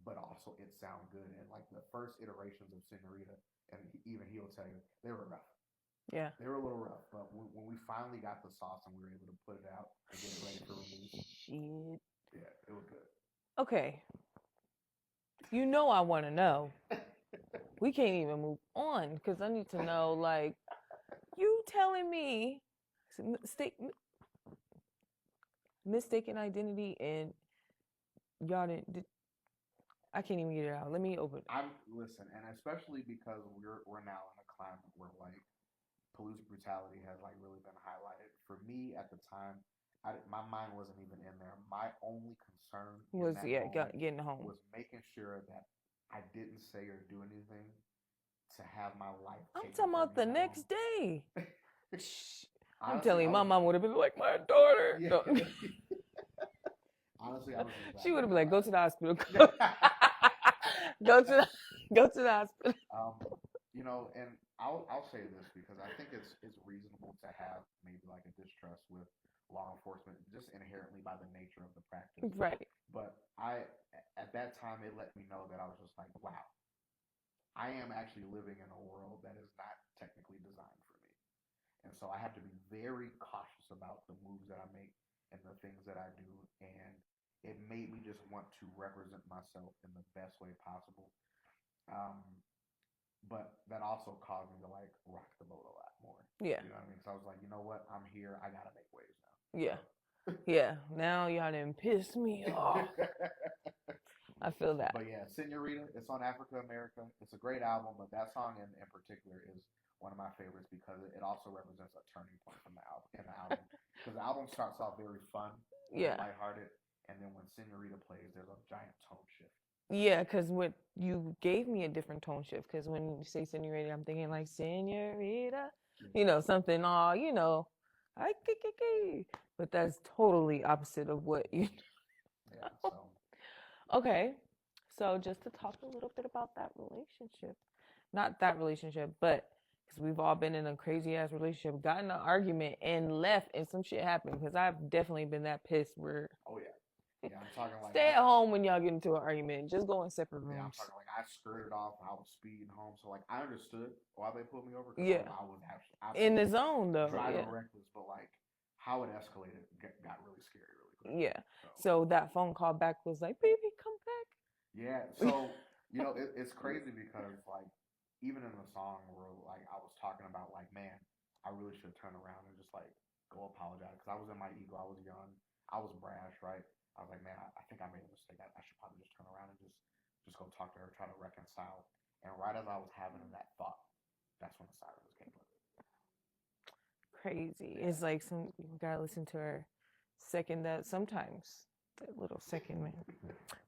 but also it sound good. And like the first iterations of Senorita, and even he'll tell you they were rough. Yeah. They were a little rough, but when we finally got the sauce and we were able to put it out and get it ready for release, Shit. yeah, it was good. Okay. I want to know. We can't even move on because I need to know, like, you telling me mistaken identity and y'all didn't. I can't even get it out. Let me open. Listen, and especially because we're now in a climate where like police brutality has like really been highlighted. For me at the time, my mind wasn't even in there. My only concern Was getting home. was making sure that I didn't say or do anything to have my life. I'm talking about the next day. I'm Honestly, telling you, my mom would have been like, my daughter. Yeah. No. Honestly, I was just She would have been like, go to the hospital. go to the hospital. And I'll say this because I think it's reasonable to have maybe like a distrust with law enforcement just inherently by the nature of the practice. Right. But at that time, it let me know that I was just like, wow, I am actually living in a world that is not technically designed for me. And so I have to be very cautious about the moves that I make and the things that I do. And it made me just want to represent myself in the best way possible. But that also caused me to like rock the boat a lot more. Yeah. You know what I mean? So I was like, you know what? I'm here. I gotta make waves now. Yeah. Yeah. Now y'all done piss me off. I feel that. But yeah, Senorita, it's on Africa America. It's a great album, but that song in particular is one of my favorites because it also represents a turning point from the album. Because the album starts off very fun, lighthearted, and then when Senorita plays, there's a giant tone shift. Yeah, because what you gave me a different tone shift. Because when you say senorita, I'm thinking like senorita, something all, I but that's totally opposite of what you. Yeah, so Okay, so just to talk a little bit about that relationship, not that relationship, but because we've all been in a crazy ass relationship, got in an argument and left, and some shit happened. Because I've definitely been that pissed where. oh yeah. Yeah, I'm talking like Stay at home when y'all get into an argument. Just go in separate rooms. yeah, I'm talking like I skirted off and I was speeding home, so like I understood why they pulled me over because Yeah. I was actually In the zone though. driving Yeah. reckless, but like how it escalated got really scary really quick. Yeah. So that phone call back was like, baby, come back. Yeah, so it's crazy because like even in the song where like I was talking about like man, I really should turn around and just like go apologize because I was in my ego, I was young, I was brash, right? I was like, man, I think I made a mistake. I should probably just turn around and just go talk to her, try to reconcile. And right as I was having that thought, that's when the sirens came up. Crazy. It's like you gotta listen to her second that sometimes. That little second man.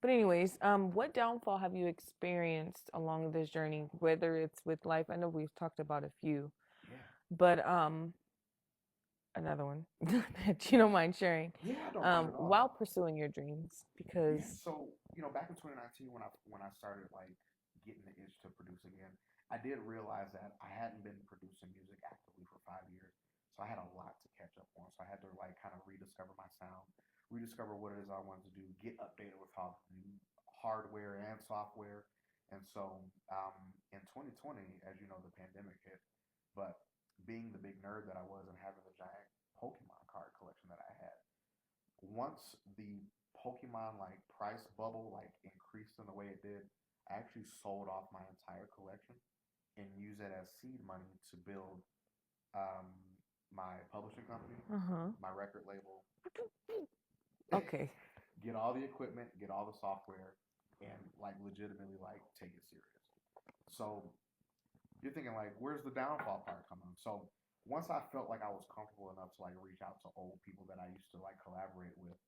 But anyways, what downfall have you experienced along this journey? Whether it's with life, I know we've talked about a few. Yeah. But another one that you don't mind sharing. Yeah, I don't mind at all. While pursuing your dreams, because so back in 2019 when I started like getting the itch to produce again, I did realize that I hadn't been producing music actively for 5 years, so I had a lot to catch up on. So I had to like kind of rediscover my sound, rediscover what it is I wanted to do, get updated with all the new hardware and software. And so in 2020, as you know, the pandemic hit, but being the big nerd that I was and having the giant Pokemon card collection that I had, once the Pokemon like price bubble like increased in the way it did, I actually sold off my entire collection and use it as seed money to build um, my publishing company, my record label. Okay. Get all the equipment, get all the software, and like legitimately like take it serious. So you're thinking like, where's the downfall part coming? So once I felt like I was comfortable enough to like reach out to old people that I used to like collaborate with,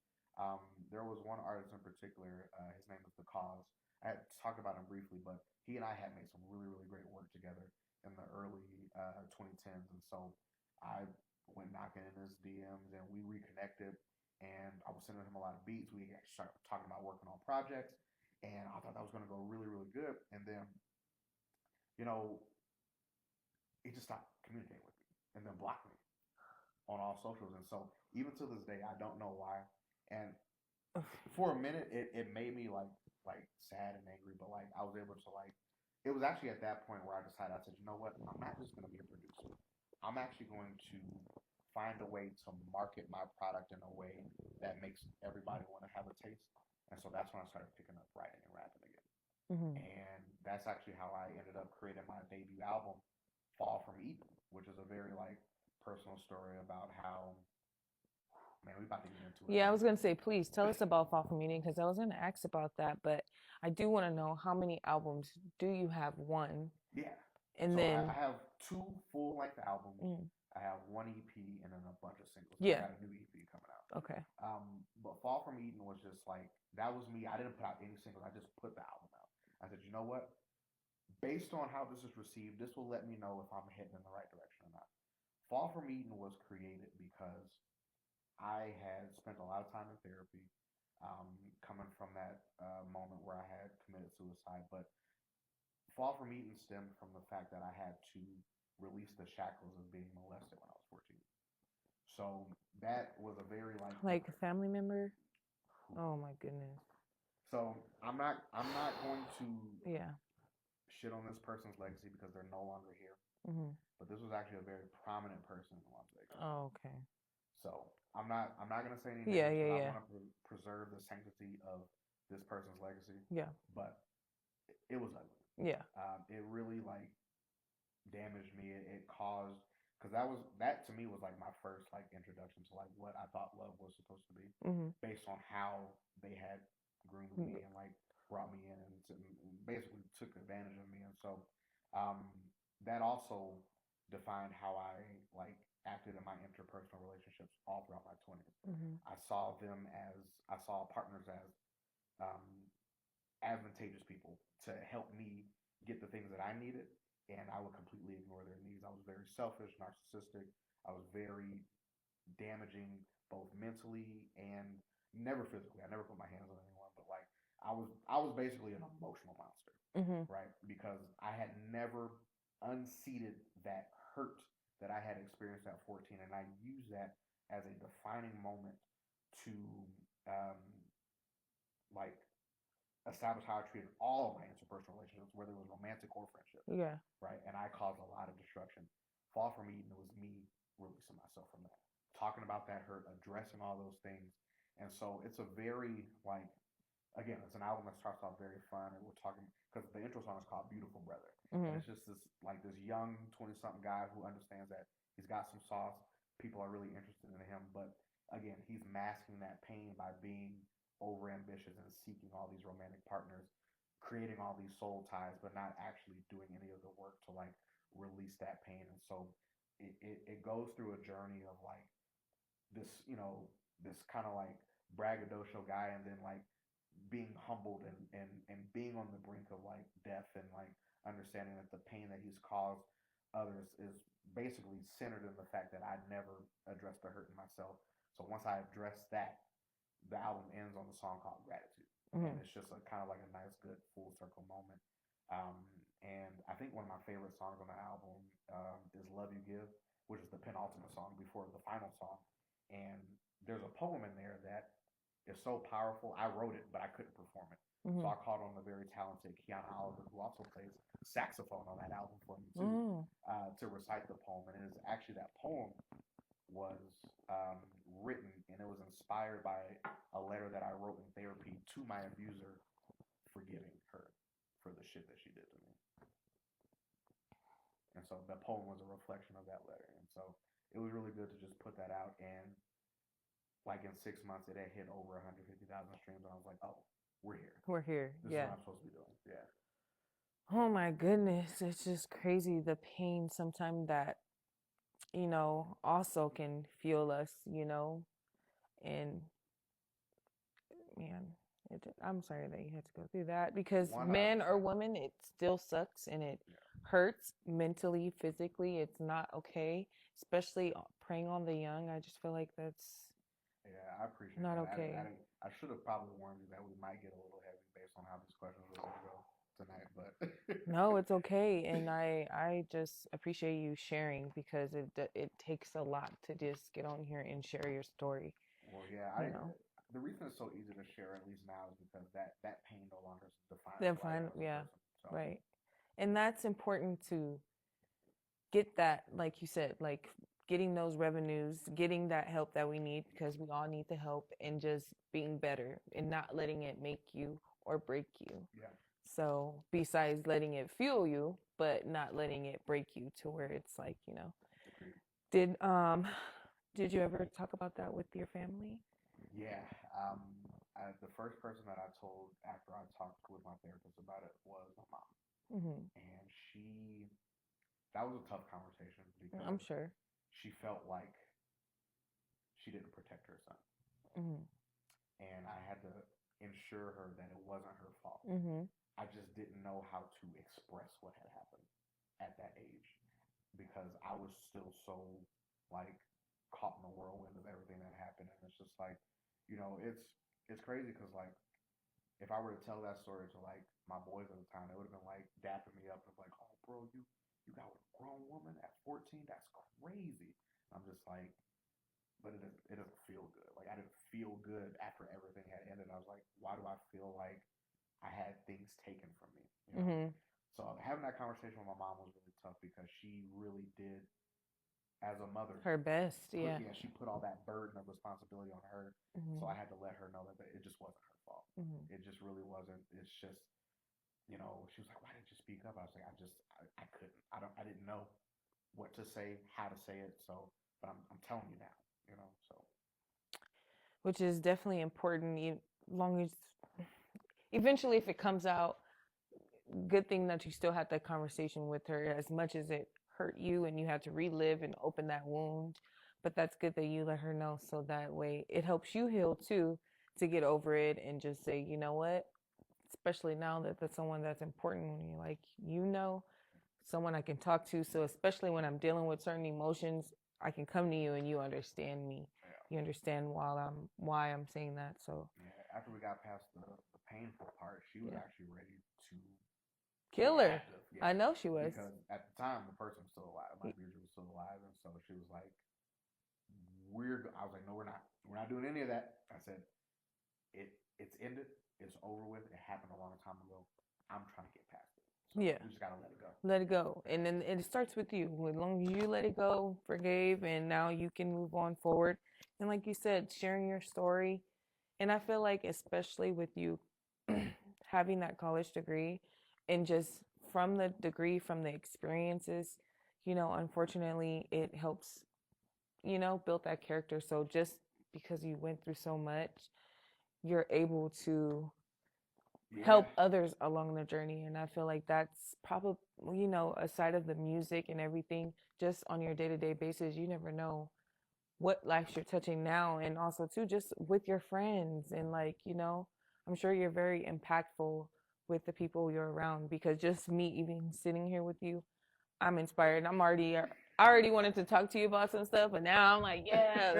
there was one artist in particular. His name is The Cause. I had talked about him briefly, but he and I had made some really really great work together in the early 2010s, and so I went knocking in his DMs and we reconnected. And I was sending him a lot of beats. We started talking about working on projects, and I thought that was going to go really really good. And then, you know, he just stopped communicating with me and then blocked me on all socials. And so even to this day, I don't know why. And for a minute, it made me like sad and angry. But like I was able to like, it was actually at that point where I decided, I said, you know what? I'm not just going to be a producer. I'm actually going to find a way to market my product in a way that makes everybody want to have a taste. And so that's when I started picking up writing and rapping again. And that's actually how I ended up creating my debut album, Fall from Eden, which is a very like personal story about how, man, we about to get into it. Yeah, I was gonna say, please tell us about Fall from Eden because I was gonna ask about that, but I do want to know how many albums do you have? One. Yeah. And so then I have 2 full length albums. I have 1 EP and then a bunch of singles. So Yeah. I got a new EP coming out. Okay. But Fall from Eden was just like, that was me. I didn't put out any singles. I just put the album out. I said, you know what? Based on how this is received, this will let me know if I'm heading in the right direction or not. Fall from Eden was created because I had spent a lot of time in therapy, coming from that moment where I had committed suicide. But Fall from Eden stemmed from the fact that I had to release the shackles of being molested when I was 14. So that was a very like a family member. Oh my goodness. So I'm not going to Yeah. shit on this person's legacy because they're no longer here. But this was actually a very prominent person in Las Vegas. Oh, okay. So I'm not gonna say anything. Yeah. I want to preserve the sanctity of this person's legacy. Yeah. But it was ugly. Yeah. It really like damaged me. It caused, because that to me was like my first like introduction to like what I thought love was supposed to be, based on how they had groomed me and like brought me in and basically took advantage of me. And so that also defined how I like acted in my interpersonal relationships all throughout my 20s. Mm-hmm. I saw partners as um, advantageous people to help me get the things that I needed, and I would completely ignore their needs. I was very selfish, narcissistic. I was very damaging, both mentally and never physically. I never put my hands on anyone, but like I was basically an emotional monster, Mm-hmm. right? Because I had never unseated that hurt that I had experienced at 14, and I used that as a defining moment to um, like establish how I treated all of my interpersonal relationships, whether it was romantic or friendship, Yeah. right? And I caused a lot of destruction. Fall from Eden was me releasing myself from that, talking about that hurt, addressing all those things. And so it's a very like, again, it's an album that starts off very fun, and we're talking because the intro song is called "Beautiful Brother," and Mm-hmm. it's just this young 20-something guy who understands that he's got some sauce. People are really interested in him, but again, he's masking that pain by being over ambitious and seeking all these romantic partners, creating all these soul ties, but not actually doing any of the work to like release that pain. And so it goes through a journey of like this, this kind of like braggadocio guy, and then like being humbled and being on the brink of like death, and like understanding that the pain that he's caused others is basically centered in the fact that I never addressed the hurt in myself. So once I addressed that, the album ends on the song called Gratitude. And Mm-hmm. it's just a kind of like a nice, good full circle moment. Um, and I think one of my favorite songs on the album is Love You Give, which is the penultimate song before the final song. And there's a poem in there that is so powerful. I wrote it, but I couldn't perform it. Mm-hmm. So I called on the very talented Kiana Oliver, who also plays saxophone on that album for me too, Mm. to recite the poem. And it is actually that poem was um, written, and it was inspired by a letter that I wrote in therapy to my abuser, forgiving her for the shit that she did to me. And so the poem was a reflection of that letter. And so it was really good to just put that out. And like in 6 months, it had hit over 150,000 streams. And I was like, oh, we're here. We're here. This is Yeah. what I'm supposed to be doing. Yeah. Oh my goodness. It's just crazy the pain sometimes that, also can fuel us, and man, I'm sorry that you had to go through that because men or women, it still sucks and it hurts mentally, physically. It's not okay, especially preying on the young. I just feel like that's I appreciate not that. okay. I should have probably warned you that we might get a little heavy based on how these questions are going to go tonight, but No, it's okay, and I just appreciate you sharing because it takes a lot to just get on here and share your story. Well, yeah, the reason it's so easy to share, at least now, is because that pain no longer defines Then who I am fine, as a yeah, person. So, right. And that's important to get that, like you said, like getting those revenues, getting that help that we need because we all need the help and just being better and not letting it make you or break you. yeah. So besides letting it fuel you, but not letting it break you to where it's like, Agreed. did you ever talk about that with your family? Yeah. The first person that I told after I talked with my therapist about it was my mom. Mm-hmm. And that was a tough conversation because I'm sure. she felt like she didn't protect her son. Mm-hmm. And I had to ensure her that it wasn't her fault. Mm-hmm. I just didn't know how to express what had happened at that age because I was still so like caught in the whirlwind of everything that happened. And it's just like, it's crazy because like if I were to tell that story to like my boys at the time, they would have been like dapping me up and like, oh bro, you got with a grown woman at 14? That's crazy. I'm just like, but it doesn't feel good. Like I didn't feel good after everything had ended. I was like, why do I feel like I had things taken from me? Mm-hmm. So having that conversation with my mom was really tough because she really did, as a mother, her best. Yeah. She put all that burden of responsibility on her. Mm-hmm. So I had to let her know that it just wasn't her fault. Mm-hmm. It just really wasn't. It's just, she was like, why didn't you speak up? I was like, I couldn't. I didn't know what to say, how to say it. So, but I'm telling you now, so. Which is definitely important, long as eventually if it comes out, good thing that you still had that conversation with her as much as it hurt you and you had to relive and open that wound. But that's good that you let her know so that way it helps you heal too, to get over it and just say, you know what? Especially now that that's someone that's important when you like, someone I can talk to. So especially when I'm dealing with certain emotions, I can come to you and you understand me. Yeah. You understand why I'm saying that. So Yeah. After we got past the painful part, she was actually ready to kill get her. active. Yeah. I know she was. Because at the time, the person was still alive. My abuser was still alive, and so she was like, I was like, no, we're not. We're not doing any of that. I said, it's ended. It's over with. It happened a long time ago. I'm trying to get past it. So Yeah. we just gotta let it go. Let it go. And then it starts with you. As long as you let it go, forgave, and now you can move on forward. And like you said, sharing your story. And I feel like, especially with you having that college degree and just from the degree, from the experiences, unfortunately, it helps, build that character. So just because you went through so much, you're able to help others along the journey. And I feel like that's probably, aside of the music and everything, just on your day-to-day basis, you never know what lives you're touching now. And also too, just with your friends and I'm sure you're very impactful with the people you're around, because just me even sitting here with you, I'm inspired. I already wanted to talk to you about some stuff, but now I'm like, yeah,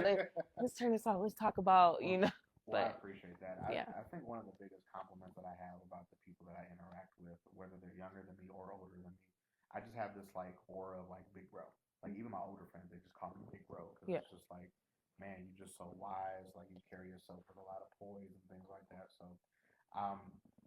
let's turn this off. Let's talk about, Well, I But appreciate that. yeah. I think one of the biggest compliments that I have about the people that I interact with, whether they're younger than me or older than me, I just have this like aura of like big bro. Like even my older friends, they just call me big bro because it's just like, man, you're just so wise. Like you carry yourself with a lot of poise and things like that. So,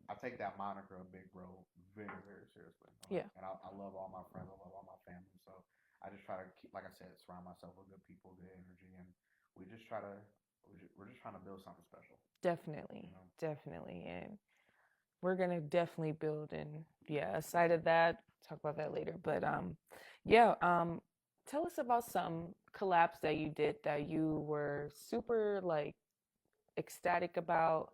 I take that moniker of big bro very, very seriously. Yeah. And I love all my friends. I love all my family. So I just try to keep, like I said, surround myself with good people, good energy, and we just try to we're just trying to build something special. Definitely. Definitely. And we're gonna definitely build. And yeah, aside of that, talk about that later. But yeah, tell us about some collabs that you did that you were super like ecstatic about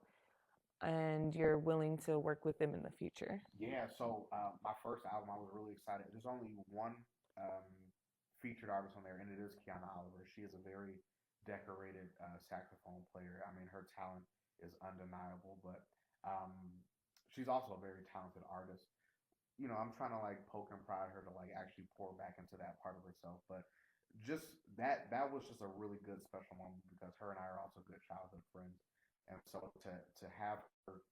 and you're willing to work with them in the future. Yeah, so my first album, I was really excited. There's only one um, featured artist on there, and it is Kiana Oliver. She is a very decorated saxophone player. I mean, her talent is undeniable, but um, she's also a very talented artist. I'm trying to like poke and prod her to like actually pour back into that part of herself, but just that was just a really good special moment because her and I are also good childhood friends, and so to have her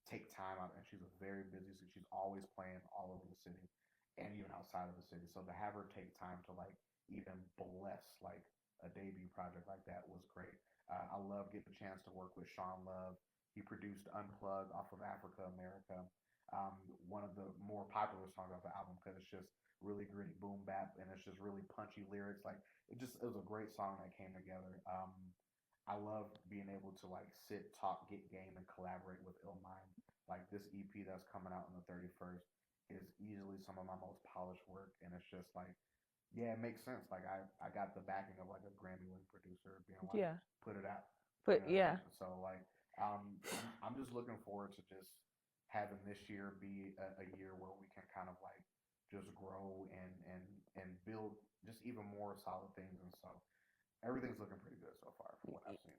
take time out, and she's a very busy, so she's always playing all over the city and even outside of the city. So to have her take time to like even bless like a debut project like that was great. I love getting a chance to work with Sean Love. He produced Unplugged off of Africa America, one of the more popular songs off the album because it's just really gritty boom bap and it's just really punchy lyrics. Like it was a great song that came together. I love being able to like sit, talk, get game, and collaborate with Illmind. Like this EP that's coming out on the 31st is easily some of my most polished work, and it's just like, yeah, it makes sense. Like I got the backing of like a Grammy-winning producer being like, Yeah. put it out. But yeah. So like, I'm just looking forward to just having this year be a year where we can kind of like just grow and build just even more solid things, and so everything's looking pretty good so far from what I've seen.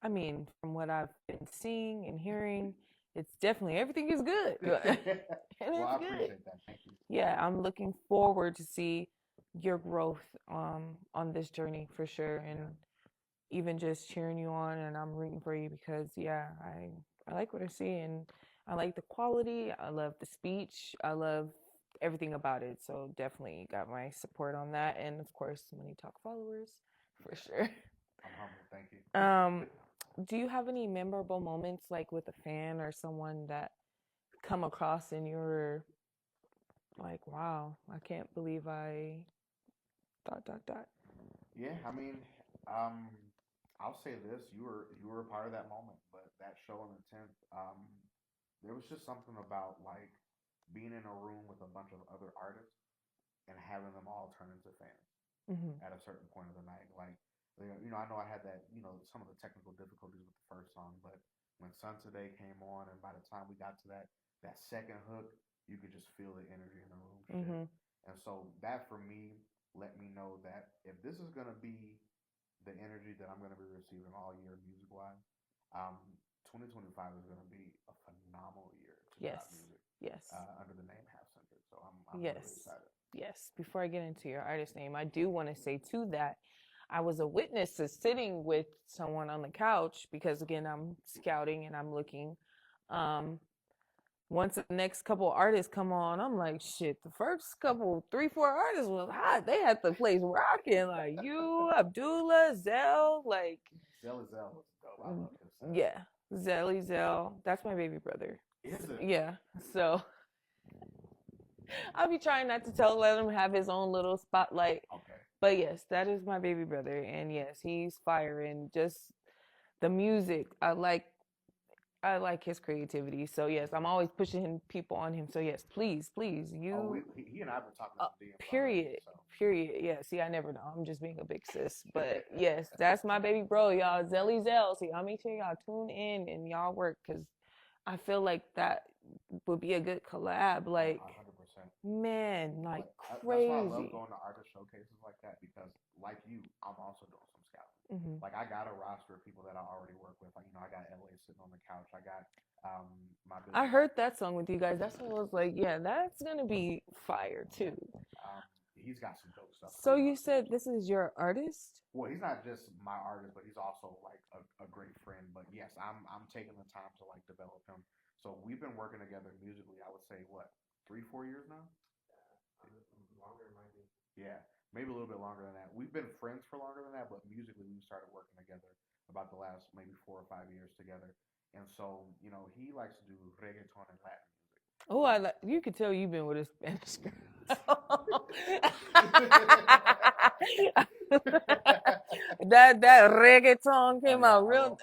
I mean, from what I've been seeing and hearing, it's definitely everything is good. And Well, I it's good. appreciate that. Thank you. Yeah, I'm looking forward to see your growth on this journey for sure, and even just cheering you on, and I'm rooting for you because yeah, I like what I see, and I like the quality, I love the speech, I love everything about it. So definitely got my support on that, and of course, MoneeeTalkk followers for sure. I'm humble. Thank you. Do you have any memorable moments like with a fan or someone that come across and you're like, wow, I can't believe I ... Yeah, I mean, I'll say this: you were a part of that moment, but that show on the 10th, there was just something about like being in a room with a bunch of other artists and having them all turn into fans at a certain point of the night. Like, I know I had that, some of the technical difficulties with the first song, but when Sun Today came on, and by the time we got to that second hook, you could just feel the energy in the room shift. And so that for me let me know that if this is gonna be the energy that I'm gonna be receiving all year music wise, um, 2025 is gonna be a phenomenal year to Yes. drop music Yes. under the name Half Centric. So I'm really Yes. excited. Yes. Before I get into your artist name, I do want to say too that I was a witness to sitting with someone on the couch because again I'm scouting and I'm looking. Um, Once the next couple artists come on, I'm like, shit. The first couple, 3, 4 artists was hot. They had the place rocking. Like you, Abdullah, Zell, like Zell is Zell was dope. I love his set. yeah, Zelly Zell. That's my baby brother. Is it? Yeah. So I'll be trying not to let him have his own little spotlight. Okay. But yes, that is my baby brother, and yes, he's firing. Just the music, I like his creativity. So yes, I'm always pushing people on him. So yes, please, you. He and I have been talking about DMs Period. already, so. Period. Yeah. See, I never know. I'm just being a big sis. But yes, that's my baby bro, y'all. Zelly Zell. So y'all make sure y'all tune in and y'all work because I feel like that would be a good collab. Like, 100%. man, like That's why I love crazy. going to artist showcases like that because, like you, I'm also doing some scouting. Mm-hmm. Like I got a roster of people that I already work with. Like I got LA sitting on the couch. I got my business. I heard that song with you guys. That's what I was like, yeah, that's gonna be fire too. He's got some dope stuff. So you said this is your artist? Well, he's not just my artist, but he's also like a great friend. But yes, I'm taking the time to like develop him. So we've been working together musically. I would say what 3, 4 years now. Longer might be. Yeah, maybe a little bit longer than that. We've been friends for longer than that, but musically we started working together about the last maybe 4 or 5 years together. And so he likes to do reggaeton and Latin music. Oh, you could tell you've been with a Spanish girl. that reggaeton came out real.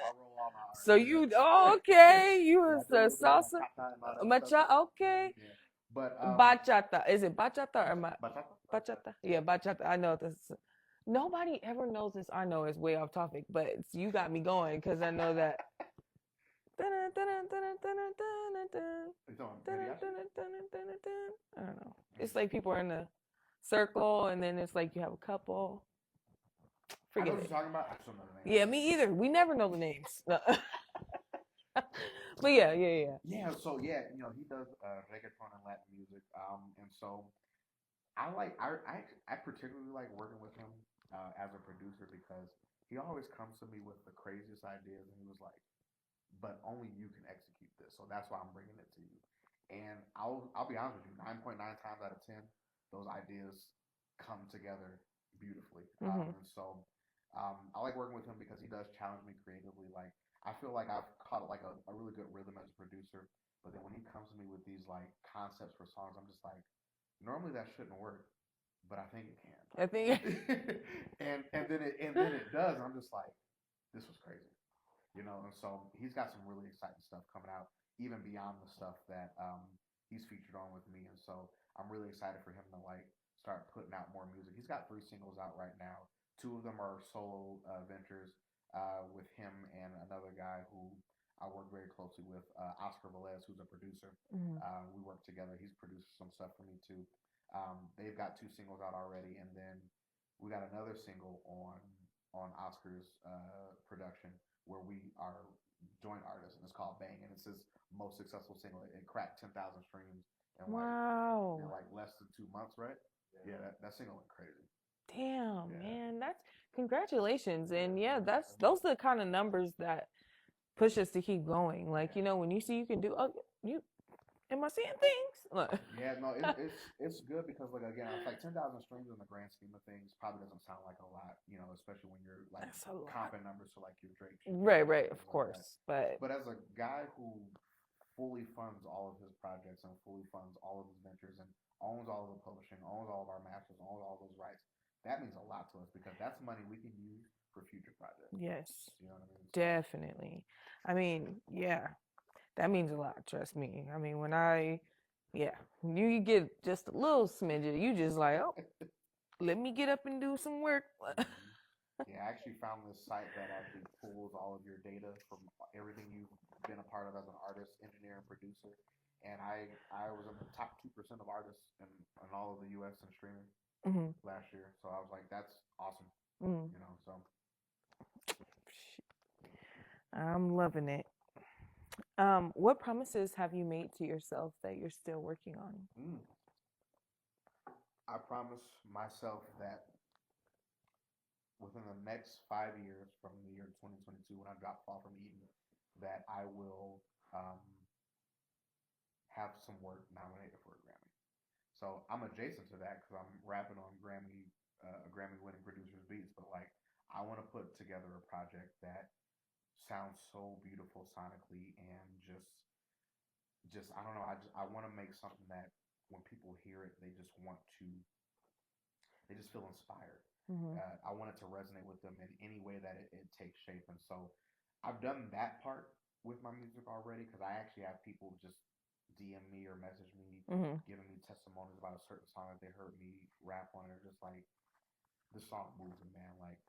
So you okay? You was the salsa, bachata, okay. Yeah. But bachata, is it bachata or bachata? bachata? Yeah, bachata. I know this. Nobody ever knows this. I know it's way off topic, but you got me going because I know that. I don't know. It's like people are in a circle, and then it's like you have a couple. Forget I know what it. you're talking about. I just don't know the name. Yeah, me either. We never know the names. No. But yeah. Yeah. So yeah, he does reggaeton and Latin music. And so I particularly like working with him as a producer because he always comes to me with the craziest ideas, and he was like, but only you can execute this. So that's why I'm bringing it to you. And I'll be honest with you, 9.9 times out of 10, those ideas come together beautifully. Mm-hmm. And so I like working with him because he does challenge me creatively. Like I feel like I've caught like a really good rhythm as a producer, but then when he comes to me with these like concepts for songs, I'm just like, normally that shouldn't work, but I think it can. I think. and then it does. And I'm just like, this was crazy. And so he's got some really exciting stuff coming out, even beyond the stuff that he's featured on with me. And so I'm really excited for him to like start putting out more music. He's got 3 singles out right now. 2 of them are solo ventures with him and another guy who I work very closely with, Oscar Velez, who's a producer. Mm-hmm. We work together. He's produced some stuff for me too. They've got 2 singles out already, and then we got another single on Oscar's production where we are joint artists, and it's called Bang, and it's his most successful single. It cracked 10,000 streams in like less than 2 months, right? Yeah, that single went crazy. Damn, man, that's congratulations, and yeah, those are the kind of numbers that push us to keep going. Like when you see you can do, am I seeing things? Look. Yeah, no, it's good because like again, it's like 10,000 streams in the grand scheme of things probably doesn't sound like a lot, especially when you're like comping numbers to like your Drake. Right, of course, but as a guy who fully funds all of his projects and fully funds all of his ventures and owns all of the publishing, owns all of our masters, owns all those rights, that means a lot to us because that's money we can use for future projects. Yes, you know what I mean? Definitely. I mean, yeah. That means a lot, trust me. I mean, you get just a little smidget, you just like, oh, let me get up and do some work. Yeah, I actually found this site that actually pulls all of your data from everything you've been a part of as an artist, engineer, and producer. And I was in the top 2% of artists in all of the U.S. and streaming. Mhm. last year. So I was like, that's awesome. Mhm. So I'm loving it. What promises have you made to yourself that you're still working on? mm, I promise myself that within the next 5 years from the year 2022, when I drop Fall from Eden, that I will um, have some work nominated for a Grammy. So I'm adjacent to that because I'm rapping on Grammy winning producers beats, but like I want to put together a project that sounds so beautiful sonically and just I don't know. I want to make something that when people hear it, they just feel inspired. Mhm. I want it to resonate with them in any way that it takes shape. And so I've done that part with my music already because I actually have people just DM me or message me, Mhm. giving me testimonies about a certain song that they heard me rap on. And they're just like, this song moves me, man. Like,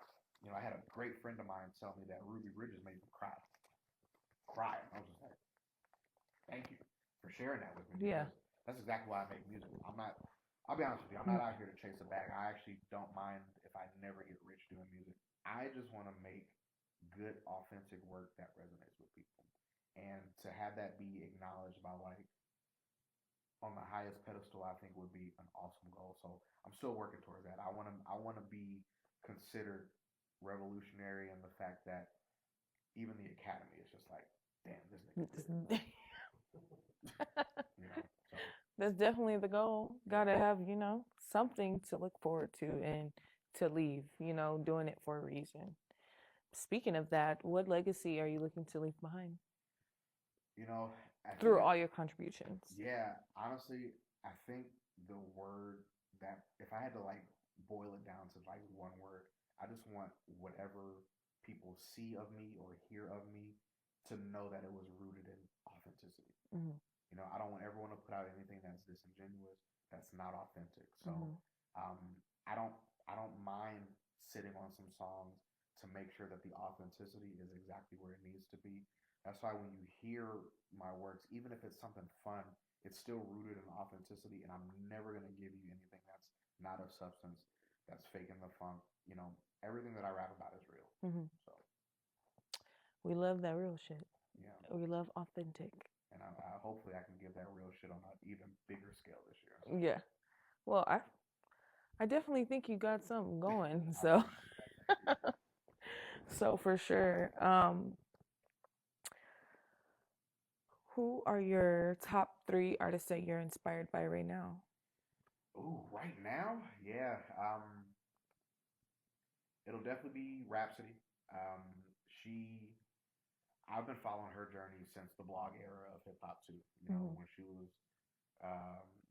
I had a great friend of mine tell me that Ruby Bridges made me cry. Cry. I was just like, thank you for sharing that with me Yeah. because that's exactly why I make music. I'll be honest with you, I'm not out here to chase a bag. I actually don't mind if I never get rich doing music. I just want to make good, authentic work that resonates with people. And to have that be acknowledged by like on the highest pedestal, I think would be an awesome goal. So I'm still working towards that. I want to be considered revolutionary in the fact that even the academy is just like, damn, this nigga's good. So That's definitely the goal. yeah. Gotta have, something to look forward to and to leave, doing it for a reason. Speaking of that, what legacy are you looking to leave behind You know, I think through all your contributions? yeah, honestly, I think the word that if I had to like boil it down to like one word, I just want whatever people see of me or hear of me to know that it was rooted in authenticity. Mm-hmm. I don't want everyone to put out anything that's disingenuous, that's not authentic. So, Mm-hmm. um, I don't mind sitting on some songs to make sure that the authenticity is exactly where it needs to be. That's why when you hear my works, even if it's something fun, it's still rooted in authenticity, and I'm never gonna give you anything that's not of substance, that's faking the funk. Everything that I rap about is real. Mm-hmm. So We love that real shit. yeah, We love authentic. and hopefully I can give that real shit on an even bigger scale this year. Yeah. Well, I definitely think you got something going. I So appreciate that. Thank you. so for sure. Who are your top 3 artists that you're inspired by right now? Ooh, right now, yeah. It'll definitely be Rhapsody. Um, she, I've been following her journey since the blog era of hip hop too. Mm-hmm. When she was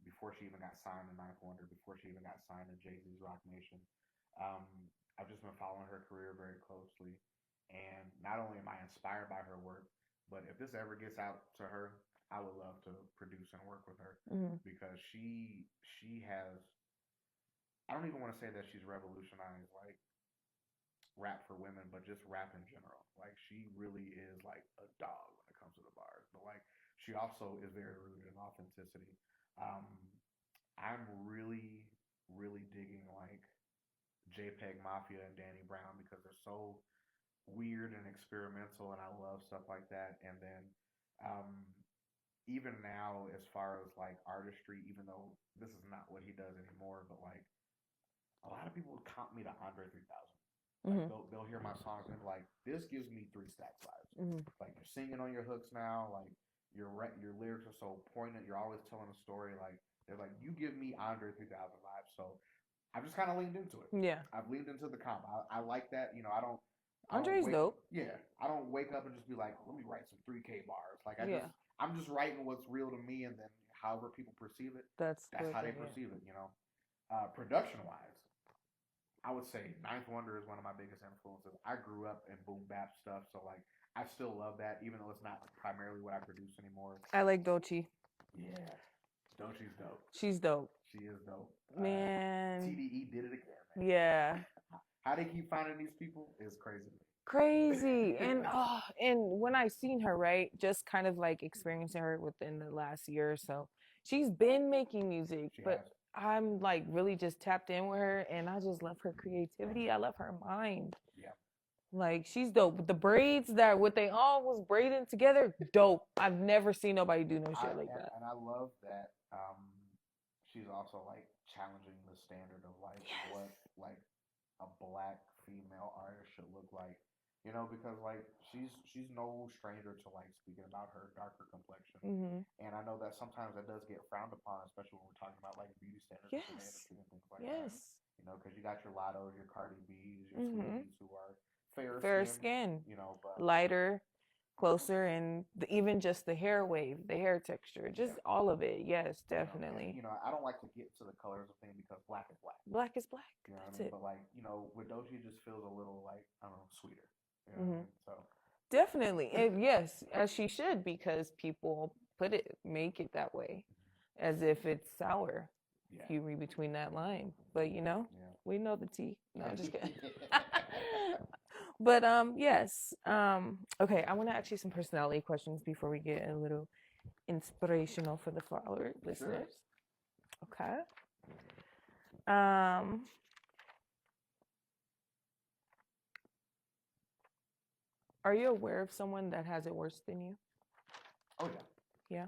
before she even got signed to Ninth Wonder, before she even got signed to Jay Z's Rock Nation. Um, I've just been following her career very closely, and not only am I inspired by her work, but if this ever gets out to her, I would love to produce and work with her Mm-hmm. because she has. I don't even want to say that she's revolutionized like rap for women, but just rap in general. Like she really is like a dog when it comes to the bars, but like she also is very rooted in authenticity. Um, I'm really digging like JPEG Mafia and Danny Brown because they're so weird and experimental, and I love stuff like that. And then um, even now, as far as like artistry, even though this is not what he does anymore, but like a lot of people comp me to Andre 3000. Like Mm-hmm. they'll hear my songs and be like, this gives me Three Stacks vibes. Mm-hmm. Like you're singing on your hooks now. Like your lyrics are so poignant. You're always telling a story. Like they're like you give me Andre 3000 vibes. So I've just kind of leaned into it. Yeah. I've leaned into the comp. I like that. I don't Andre's wake. dope. Yeah, I don't wake up and just be like, let me write some 3K bars. Like Yeah. I'm just writing what's real to me, and then however people perceive it, That's that's good. how they Yeah. perceive it. Production wise, I would say Ninth Wonder is one of my biggest influences. I grew up in boom bap stuff, so like I still love that, even though it's not primarily what I produce anymore. I like Doechii. Yeah, Doechie's dope. She's dope. She is dope. Man. TDE did it again, man. Yeah. How they keep finding these people is crazy. Crazy. And when I seen her, right, just kind of like experiencing her within the last year or so, she's been making music, She but has. I'm like really just tapped in with her, and I just love her creativity. I love her mind. Yeah. Like she's dope. The braids that what they all was braiding together, dope. I've never seen nobody do no shit like that. And I love that she's also like challenging the standard of like what like a black female artist should look like. You know, because like she's no stranger to like speaking about her darker complexion, Mm-hmm. and I know that sometimes that does get frowned upon, especially when we're talking about like beauty standards within the Yes. industry and things like that. Yes. You know, because you got your Lottos, your Cardi B's, your Mm-hmm. Sweeties who are fair Fair skinned. skin, You know, but lighter, closer, and even just the hair wave, the hair texture, just yeah, all of it. Yes, and, definitely. you know, I don't like to get to the colors of thing because black is black. Black is black. You know what I That's mean? it. But like, you know, with Doja it just feels a little like I don't know, sweeter. You know what I Mm-hmm. mean? So Definitely. And yes, as she should, because people make it that way, as if it's sour. yeah, If you read between that line. But yeah. we know the tea. No, I'm just kidding. But yes. Okay, I want to ask you some personality questions before we get a little inspirational for the follower listeners. Okay. Um are you aware of someone that has it worse than you? Oh yeah. Yeah.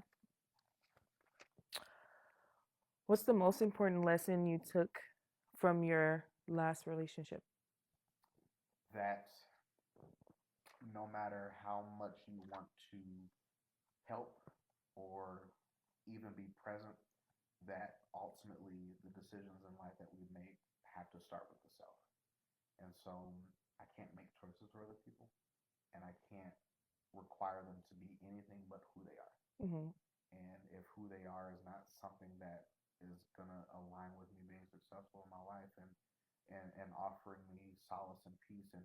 What's the most important lesson you took from your last relationship? That no matter how much you want to help or even be present, that ultimately the decisions in life that we make have to start with the self. And so I can't make choices for other people, and I can't require them to be anything but who they are. Mm-hmm. And if who they are is not something that is gonna align with me being successful in my life and offering me solace and peace and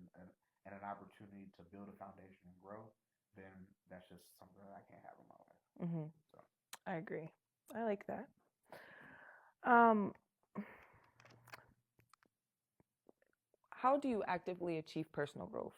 an opportunity to build a foundation and grow, then that's just something that I can't have in my life. Mm-hmm. So I agree. I like that. Um, how do you actively achieve personal growth?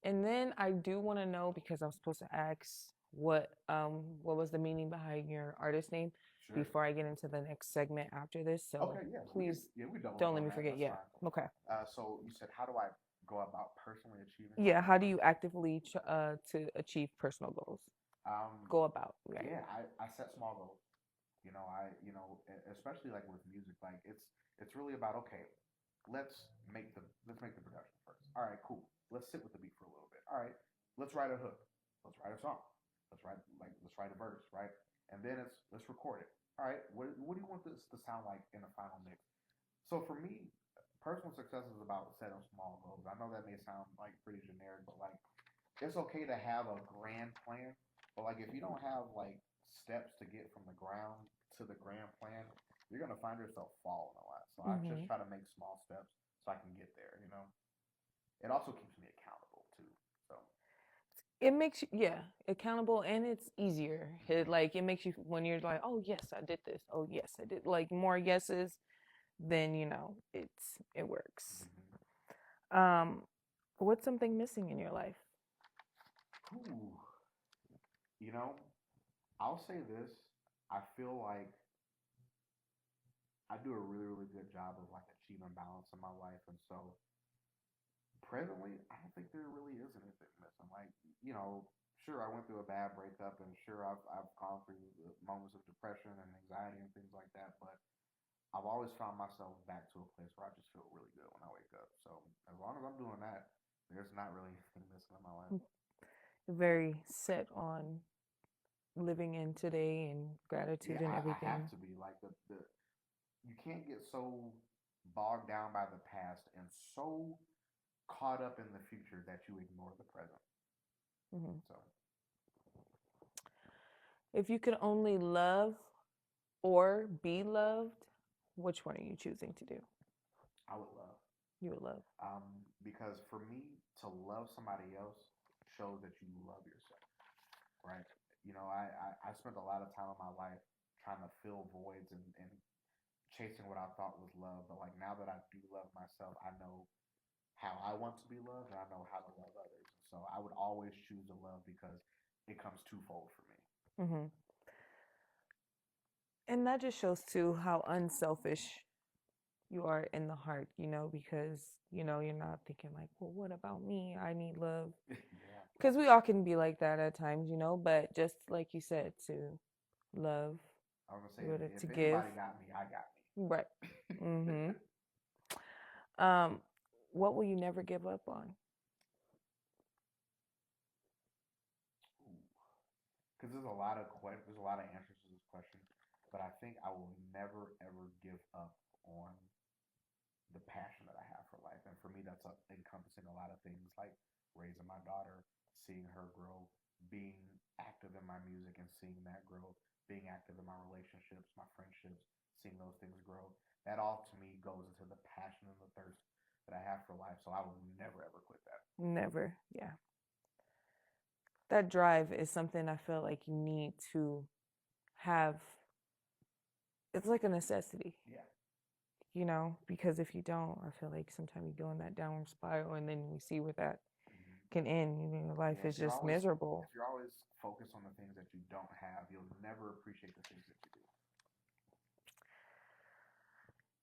And then I do want to know because I was supposed to ask what was the meaning behind your artist name sure. before I get into the next segment after this. So Okay, yeah. please We double don't up let on me that. forget. That's Yeah. fine. Okay. So you said, how do I go about personally achieving? Yeah. How do you actively to achieve personal goals? Go about. Right. Yeah, I set small goals. You know, especially like with music, like it's really about okay, let's make the production first. All right, cool. Let's sit with the beat for a little bit. All right, let's write a hook. Let's write a song. Let's write a verse, right? And then let's record it. All right, what do you want this to sound like in a final mix? So for me, personal success is about setting small goals. I know that may sound like pretty generic, but like it's okay to have a grand plan, but like if you don't have like steps to get from the ground to the grand plan, you're gonna find yourself falling a lot. So I just Mm-hmm. try to make small steps so I can get there. You know, it also keeps me accountable too. So It makes you accountable, and it's easier. It makes you when you're like, oh yes, I did this. Oh yes, I did. Like more yeses, then it works. Um, what's something missing in your life? ooh, you know, I'll say this. I feel like I do a really good job of like achieving balance in my life, and so presently, I don't think there really is anything missing. Like, you know, sure, I went through a bad breakup, and sure, I've gone through the moments of depression and anxiety and things like that. But I've always found myself back to a place where I just feel really good when I wake up. So as long as I'm doing that, there's not really anything missing in my life. Very set on living in today and gratitude Yeah, and I have everything. to be like the you can't get so bogged down by the past and so caught up in the future that you ignore the present. Hmm. So If you could only love or be loved, which one are you choosing to do? I would love. You would love. Because for me to love somebody else shows that you love yourself, right? You know, I spent a lot of time in my life trying to fill voids and chasing what I thought was love. But like now that I do love myself, I know how I want to be loved and I know how to love others. So I would always choose to love because it comes twofold for me. Hmm. And that just shows too how unselfish you are in the heart, because you're not thinking like, well, what about me? I need love. Yeah. Because we all can be like that at times, but just like you said, to love, I was gonna say, to if give. anybody got me, I got me. Right. Mm-hmm. What will you never give up on? Because there's a lot of answers to this question, but I think I will never ever give up on the passion that I have for life, and for me, that's encompassing a lot of things like raising my daughter, seeing her grow, being active in my music and seeing that grow, being active in my relationships, my friendships, seeing those things grow. That all to me goes into the passion and the thirst that I have for life. So I will never ever quit that. Never. Yeah. That drive is something I feel like you need to have. It's like a necessity. Yeah. Because if you don't, I feel like sometimes you go in that downward spiral and then we see where that can end. Your life Yeah, is just miserable. If you're always focused on the things that you don't have, you'll never appreciate the things that you do.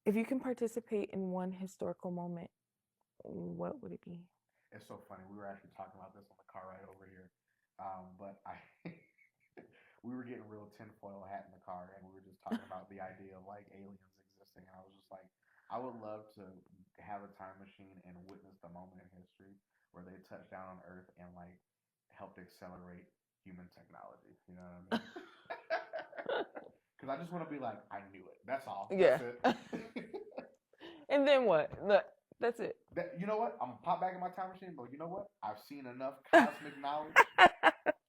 If you can participate in one historical moment, what would it be? It's so funny. We were actually talking about this on the car ride over here, but we were getting real tinfoil hat in the car, and we were just talking about the idea of like aliens existing. And I was just like, I would love to have a time machine and witness the moment in history where they touched down on Earth and like helped accelerate human technology. You know what I mean? Because I just want to be like, I knew it. That's all. Yeah. That's it. And then what? That's it. You know what? I'm gonna pop back in my time machine, but you know what? I've seen enough cosmic knowledge.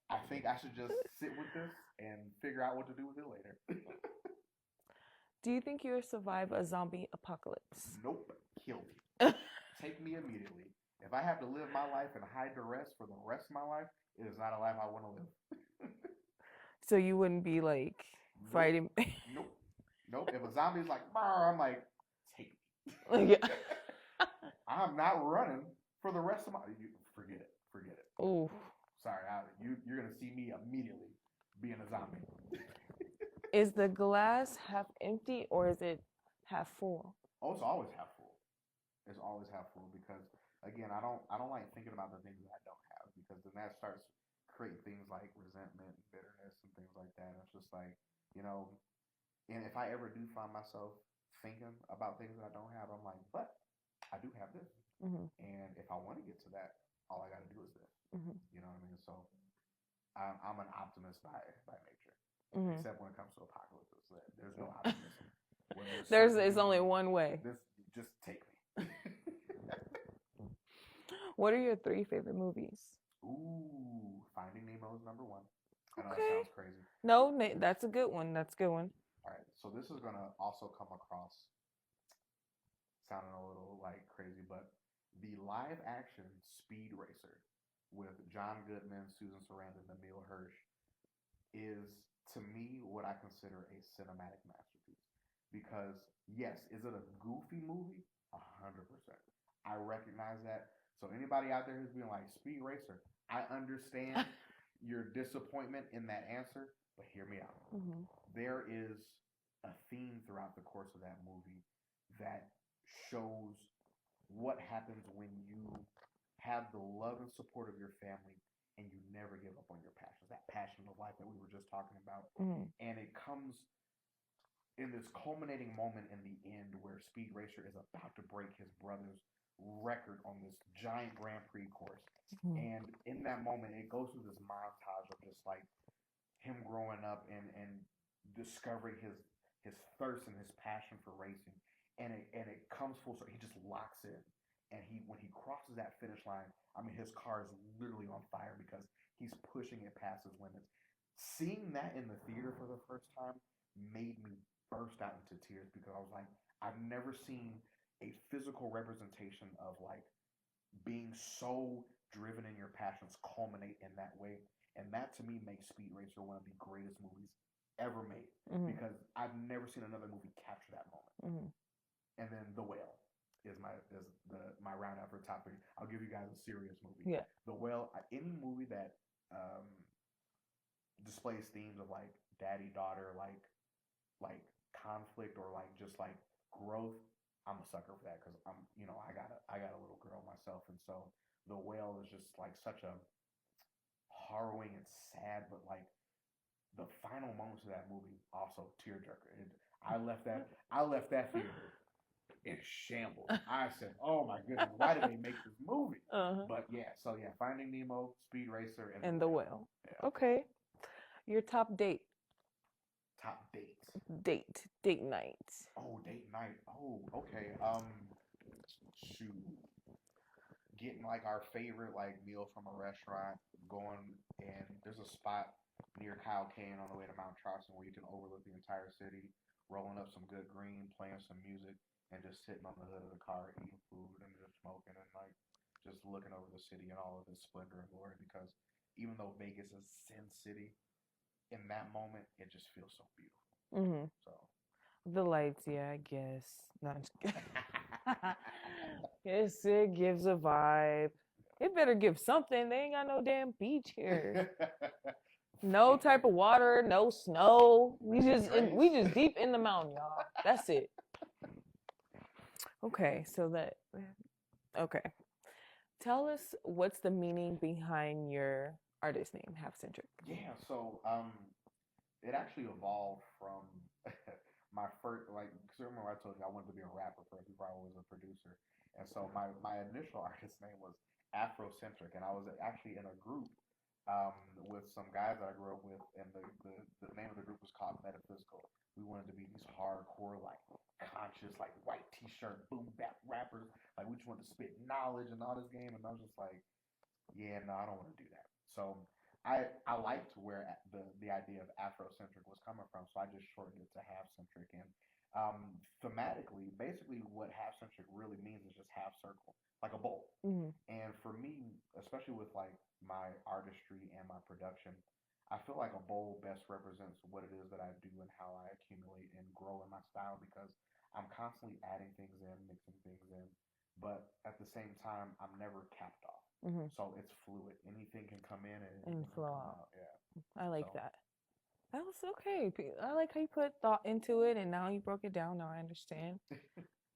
I think I should just sit with this and figure out what to do with it later. Do you think you'll survive a zombie apocalypse? Nope. Kill me. Take me immediately. If I have to live my life in high duress for the rest of my life, it is not a life I want to live. So you wouldn't be like fighting. Nope. Nope. If a zombie's like, I'm like, take me. Yeah. I'm not running for the rest of my. Forget it. Forget it. Oh. Sorry, you're gonna see me immediately being a zombie. Is the glass half empty or is it half full? Oh, it's always half full. It's always half full because again, I don't like thinking about the things that I don't have because then that starts creating things like resentment, bitterness, and things like that. And it's just like and if I ever do find myself thinking about things that I don't have, I'm like, but I do have this, and if I want to get to that, all I got to do is this. You know what I mean? So I'm an optimist by nature, except when it comes to apocalypses. There's no optimism. It's only one way. Just take me. What are your 3 favorite movies? Ooh, Finding Nemo is number 1. I know Okay. that sounds crazy. No, that's a good one. That's a good one. All right, so this is gonna also come across sounding a little like crazy, but the live action Speed Racer with John Goodman, Susan Sarandon, and Emile Hirsch is to me what I consider a cinematic masterpiece. Because yes, is it a goofy movie? 100%. I recognize that. So anybody out there who's being like Speed Racer, I understand your disappointment in that answer, but hear me out. There is a theme throughout the course of that movie that shows what happens when you have the love and support of your family and you never give up on your passions, that passion of life that we were just talking about. And it comes in this culminating moment in the end where Speed Racer is about to break his brother's record on this giant Grand Prix course. And in that moment, it goes through this montage of just like him growing up and discovering his thirst and his passion for racing. And it comes full circle. He just locks in. And when he crosses that finish line, I mean, his car is literally on fire because he's pushing it past his limits. Seeing that in the theater for the first time made me burst out into tears because I was like, I've never seen a physical representation of like being so driven in your passions culminate in that way. And that to me makes Speed Racer one of the greatest movies ever made because I've never seen another movie capture that moment. And then The Whale is my round out for top 3. I'll give you guys a serious movie. Yeah. The Whale, any movie that displays themes of like daddy daughter, like like conflict or like just like growth, I'm a sucker for that because I got a little girl myself, and so The Whale is just like such a harrowing and sad, but like the final moments of that movie also tearjerker. I left that theater in shambles. I said, "Oh my goodness, why did they make this movie?" Uh-huh. But yeah, so yeah, Finding Nemo, Speed Racer, And The Whale. Yeah. Okay. Your top Top dates. date night. Oh, date night. Oh, okay. Shoot, getting like our favorite like meal from a restaurant, going and there's a spot near Kyle Kane on the way to Mount Charleston where you can overlook the entire city, rolling up some good green, playing some music, and just sitting on the hood of the car eating food and just smoking and like just looking over the city and all of its splendor and glory. Because even though Vegas is Sin City, in that moment it just feels so beautiful. Mm-hmm. So The lights, yeah, I guess. Not. Yes, it gives a vibe. It better give something. They ain't got no damn beach here. No type of water, no snow. We just deep in the mountain, y'all. That's it. Okay, okay. Tell us what's the meaning behind your artist name, Half Centric. Yeah, so it actually evolved from my first, like, because remember I told you I wanted to be a rapper first before I was a producer, and so my initial artist name was Afro Centric, and I was actually in a group with some guys that I grew up with, and the name of the group was called Metaphysical. We wanted to be these hardcore, like conscious, like white T-shirt, boom bap rappers. Like we just wanted to spit knowledge and all this game, and I was just like, yeah, no, I don't want to do that. So I liked where the idea of Afrocentric was coming from, so I just shortened it to Half Centric. And thematically, basically, what Half Centric really means is just half circle, like a bowl. Mm-hmm. And for me, especially with like my artistry and my production, I feel like a bowl best represents what it is that I do and how I accumulate and grow in my style because I'm constantly adding things in, mixing things in, but at the same time, I'm never capped off. Mm-hmm. So it's fluid. Anything can come in and And anything can flow come out. out. Yeah. I like So that. That was okay. I like how you put thought into it, and now you broke it down. Now I understand.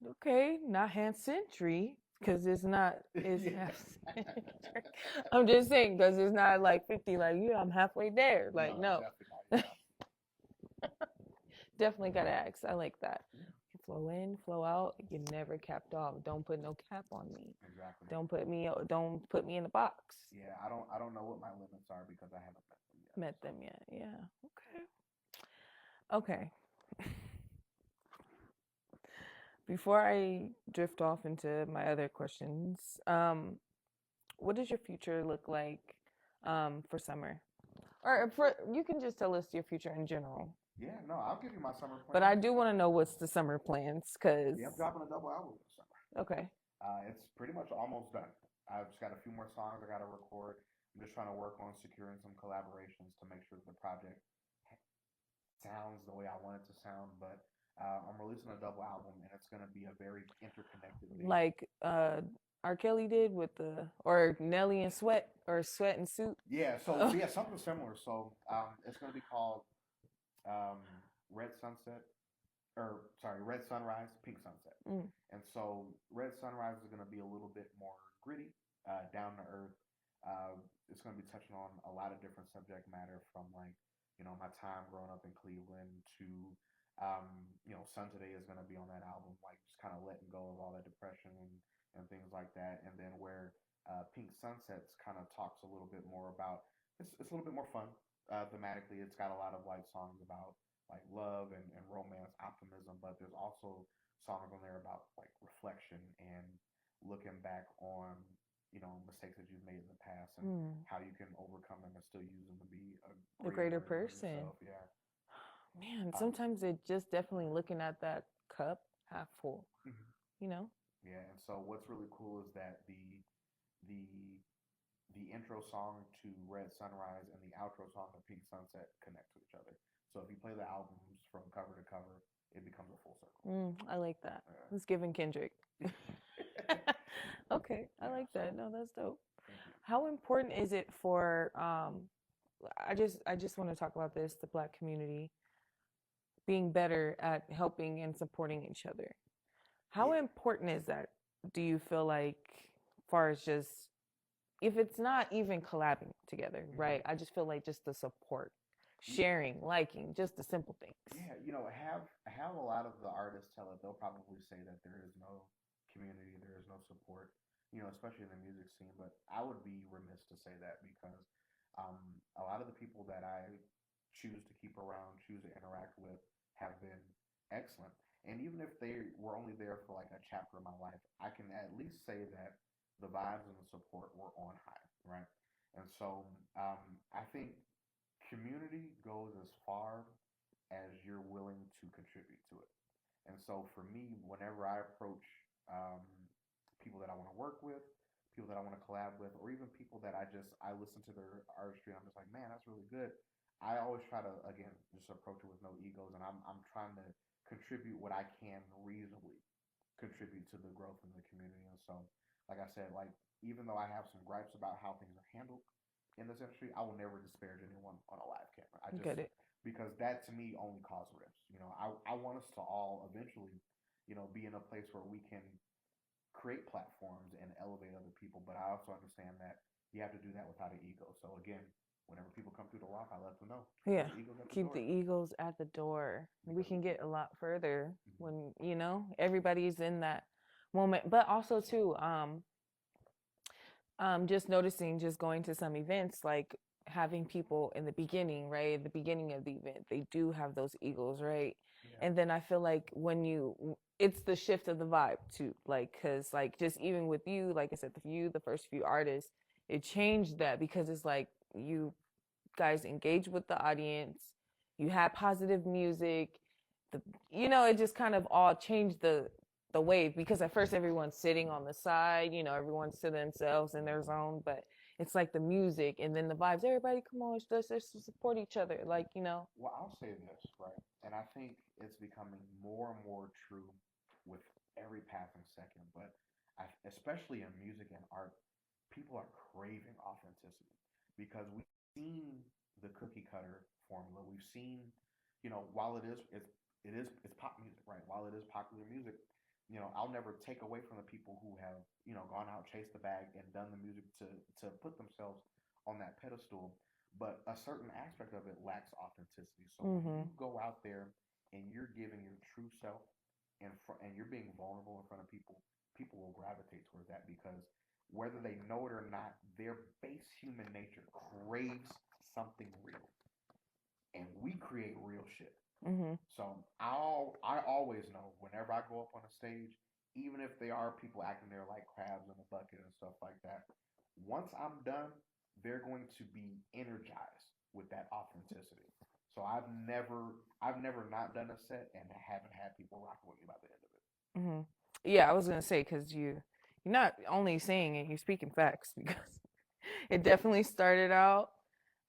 Okay, not half century because it's not. It's yeah. half century. I'm just saying because it's not like 50. Like yeah, I'm halfway there. Like no, definitely not. Yeah. definitely gotta ask. I like that. You flow in, flow out. You never capped off. Don't put no cap on me. Exactly. Don't put me in the box. Yeah, I don't know what my limits are because I haven't Met them yet. Yeah. Okay. Before I drift off into my other questions, what does your future look like for summer? Or you can just tell us your future in general. Yeah, no, I'll give you my summer plans. But I do want to know what's the summer plans, because Yeah, I'm dropping a double album this summer. Okay. It's pretty much almost done. I've just got a few more songs I got to record. I'm just trying to work on securing some collaborations to make sure that the project sounds the way I want it to sound. But I'm releasing a double album, and it's going to be a very interconnected thing. Like R. Kelly did with or Nelly and Sweat, or Sweat and Suit. Yeah, so yeah, something similar. So it's going to be called Red Sunrise, Pink Sunset. Mm. And so Red Sunrise is going to be a little bit more gritty, down to earth. It's going to be touching on a lot of different subject matter from like, my time growing up in Cleveland to, Sun Today is going to be on that album, like just kind of letting go of all that depression and things like that. And then where Pink Sunsets kind of talks a little bit more about, it's a little bit more fun. Thematically, it's got a lot of like songs about like love and romance, optimism, but there's also songs on there about like reflection and looking back on mistakes that you've made in the past and how you can overcome them and still use them to be a greater person. Yeah. Man, sometimes it's just definitely looking at that cup half full. Mm-hmm. Yeah, and so what's really cool is that the intro song to Red Sunrise and the outro song to Pink Sunset connect to each other. So if you play the albums from cover to cover, it becomes a full circle. I like that. Yeah. It's giving Kendrick. Okay, I like that. No, that's dope. How important is it for I just want to talk about this, the Black community. being better at helping and supporting each other. How Yeah. important is that? Do you feel like, far as just if it's not even collabing together, right? I just feel like just the support, sharing, liking, just the simple things. Yeah, have a lot of the artists tell it. They'll probably say that there is no community, there is no support, especially in the music scene. But I would be remiss to say that because a lot of the people that I choose to keep around, choose to interact with, have been excellent. And even if they were only there for like a chapter of my life, I can at least say that the vibes and the support were on high, right? And so I think community goes as far as you're willing to contribute to it. And so for me, whenever I approach um, people that I want to work with, people that I want to collab with, or even people that I listen to their artistry, and I'm just like, man, that's really good. I always try to again just approach it with no egos, and I'm trying to contribute what I can reasonably contribute to the growth in the community. And so, like I said, like even though I have some gripes about how things are handled in this industry, I will never disparage anyone on a live camera. I just Get it? because that to me only causes rifts. I want us to all eventually, be in a place where we can create platforms and elevate other people. But I also understand that you have to do that without an ego. So again, whenever people come through the loft, I let them know Yeah. the egos at the Keep door the egos at the door. We because can get a lot further mhm, when, everybody's in that moment. But also too, just noticing, just going to some events, like having people in the beginning, right? At the beginning of the event, they do have those egos, right? yeah, And then I feel like it's the shift of the vibe too, like, cause like just even with you, like I said, the first few artists, it changed that because it's like you guys engage with the audience, you had positive music, the, it just kind of all changed the wave because at first everyone's sitting on the side, everyone's to themselves in their zone, but it's like the music and then the vibes. Everybody, come on, let's support each other, like Well, I'll say this, right? And I think it's becoming more and more true with every passing second. But especially in music and art, people are craving authenticity because we've seen the cookie cutter formula. We've seen, while it's pop music, right? While it is popular music, I'll never take away from the people who have, gone out, chased the bag, and done the music to put themselves on that pedestal, but a certain aspect of it lacks authenticity. So when mm-hmm. you go out there and you're giving your true self and you're being vulnerable in front of people, people will gravitate towards that because whether they know it or not, their base human nature craves something real, and we create real shit. Mm-hmm. So I always know whenever I go up on a stage, even if they are people acting there like crabs in a bucket and stuff like that, once I'm done, they're going to be energized with that authenticity. So I've never not done a set and haven't had people rocking with me by the end of it. Mm-hmm. Yeah, I was gonna say because you're not only saying it, you're speaking facts because it definitely started out.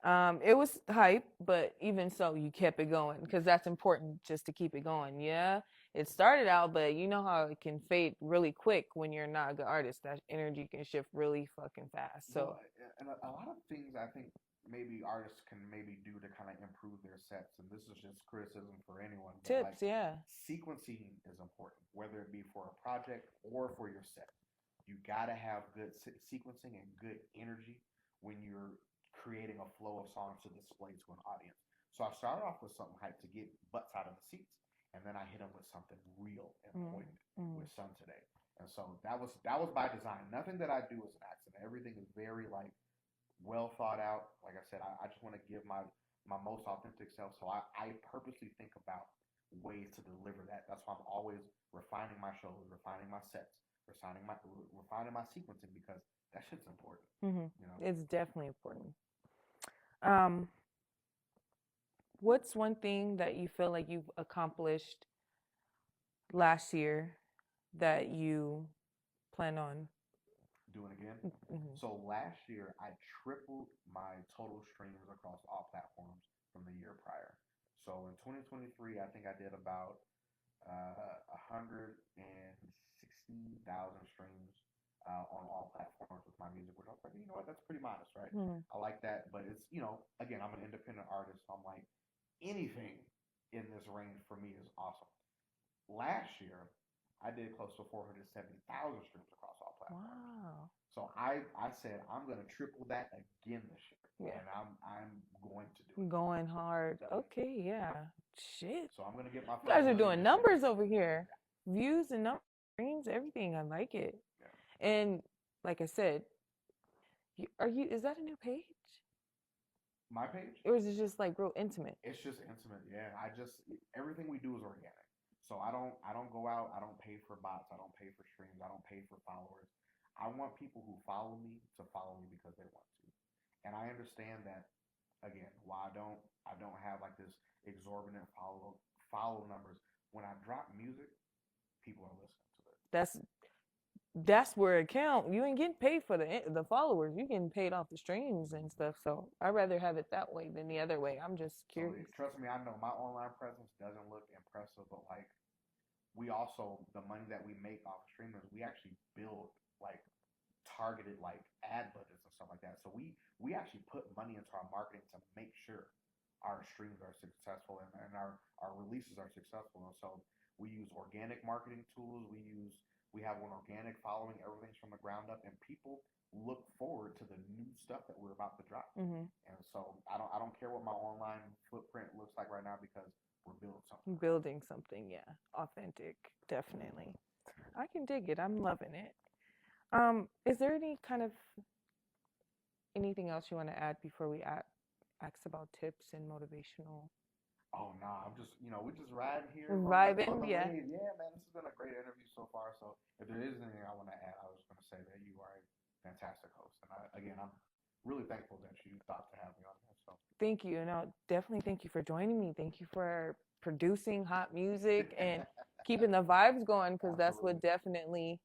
It was hype, but even so, you kept it going because that's important just to keep it going. Yeah, it started out, but you know how it can fade really quick when you're not a good artist. That energy can shift really fucking fast. So Well, and a lot of things I think maybe artists can maybe do to kind of improve their sets, and this is just criticism for anyone, but like tips, yeah. sequencing is important, whether it be for a project or for your set. You got to have good sequencing and good energy when you're creating a flow of songs to display to an audience. So I started off with something hype to get butts out of the seats, and then I hit them with something real and poignant Mm-hmm. with Sun Today. And so that was by design. Nothing that I do is an accident. Everything is very like well thought out. Like I said, I just want to give my most authentic self. So I purposely think about ways to deliver that. That's why I'm always refining my shows, refining my sets, refining my sequencing because that shit's important. Mm-hmm. You know. It's definitely important. Um, what's one thing that you feel like you've accomplished last year that you plan on? Doing again. Mm-hmm. So last year I tripled my total streams across all platforms from the year prior. So in 2023, I think I did about 160,000 streams on all platforms with my music, which I was like, you know what, that's pretty modest, right? Mm-hmm. I like that, but it's again, I'm an independent artist, so I'm like anything in this range for me is awesome. Last year, I did close to 470,000 streams across all platforms. Wow. So I said I'm going to triple that again this year, Yeah. and I'm going to do it. Going hard. Okay, yeah. Shit. So I'm going to get my. You guys are doing numbers over here. Views and numbers, streams, everything. I like it. Yeah. And like I said, is that a new page? My page? Or is it just like real intimate? It's just intimate, yeah. Everything we do is organic. So I don't go out, I don't pay for bots, I don't pay for streams, I don't pay for followers. I want people who follow me to follow me because they want to. And I understand that again, why I don't have like this exorbitant follow numbers. When I drop music, people are listening to it. That's where it counts. You ain't getting paid for the followers. You getting paid off the streams and stuff. So I'd rather have it that way than the other way. I'm just curious. So, trust me, I know my online presence doesn't look impressive, but like we also, the money that we make off of streamers, we actually build like targeted like ad budgets and stuff like that. So we actually put money into our marketing to make sure our streams are successful and our releases are successful. And so we use organic marketing tools. We have an organic following. Everything's from the ground up, and people look forward to the new stuff that we're about to drop. Mm-hmm. And so I don't care what my online footprint looks like right now because we're building something. Building something, yeah, authentic, definitely. I can dig it. I'm loving it. Is there anything else you want to add before we ask about tips and motivational? Oh no, I'm just we just riding here. Vibing, yeah. Yeah, man, this has been a great interview so far. So if there is anything I want to add, I was going to say that you are a fantastic host, and I'm really thankful that you thought to have me on here. So thank you, and I'll definitely thank you for joining me. Thank you for producing hot music and keeping the vibes going, because that's what definitely,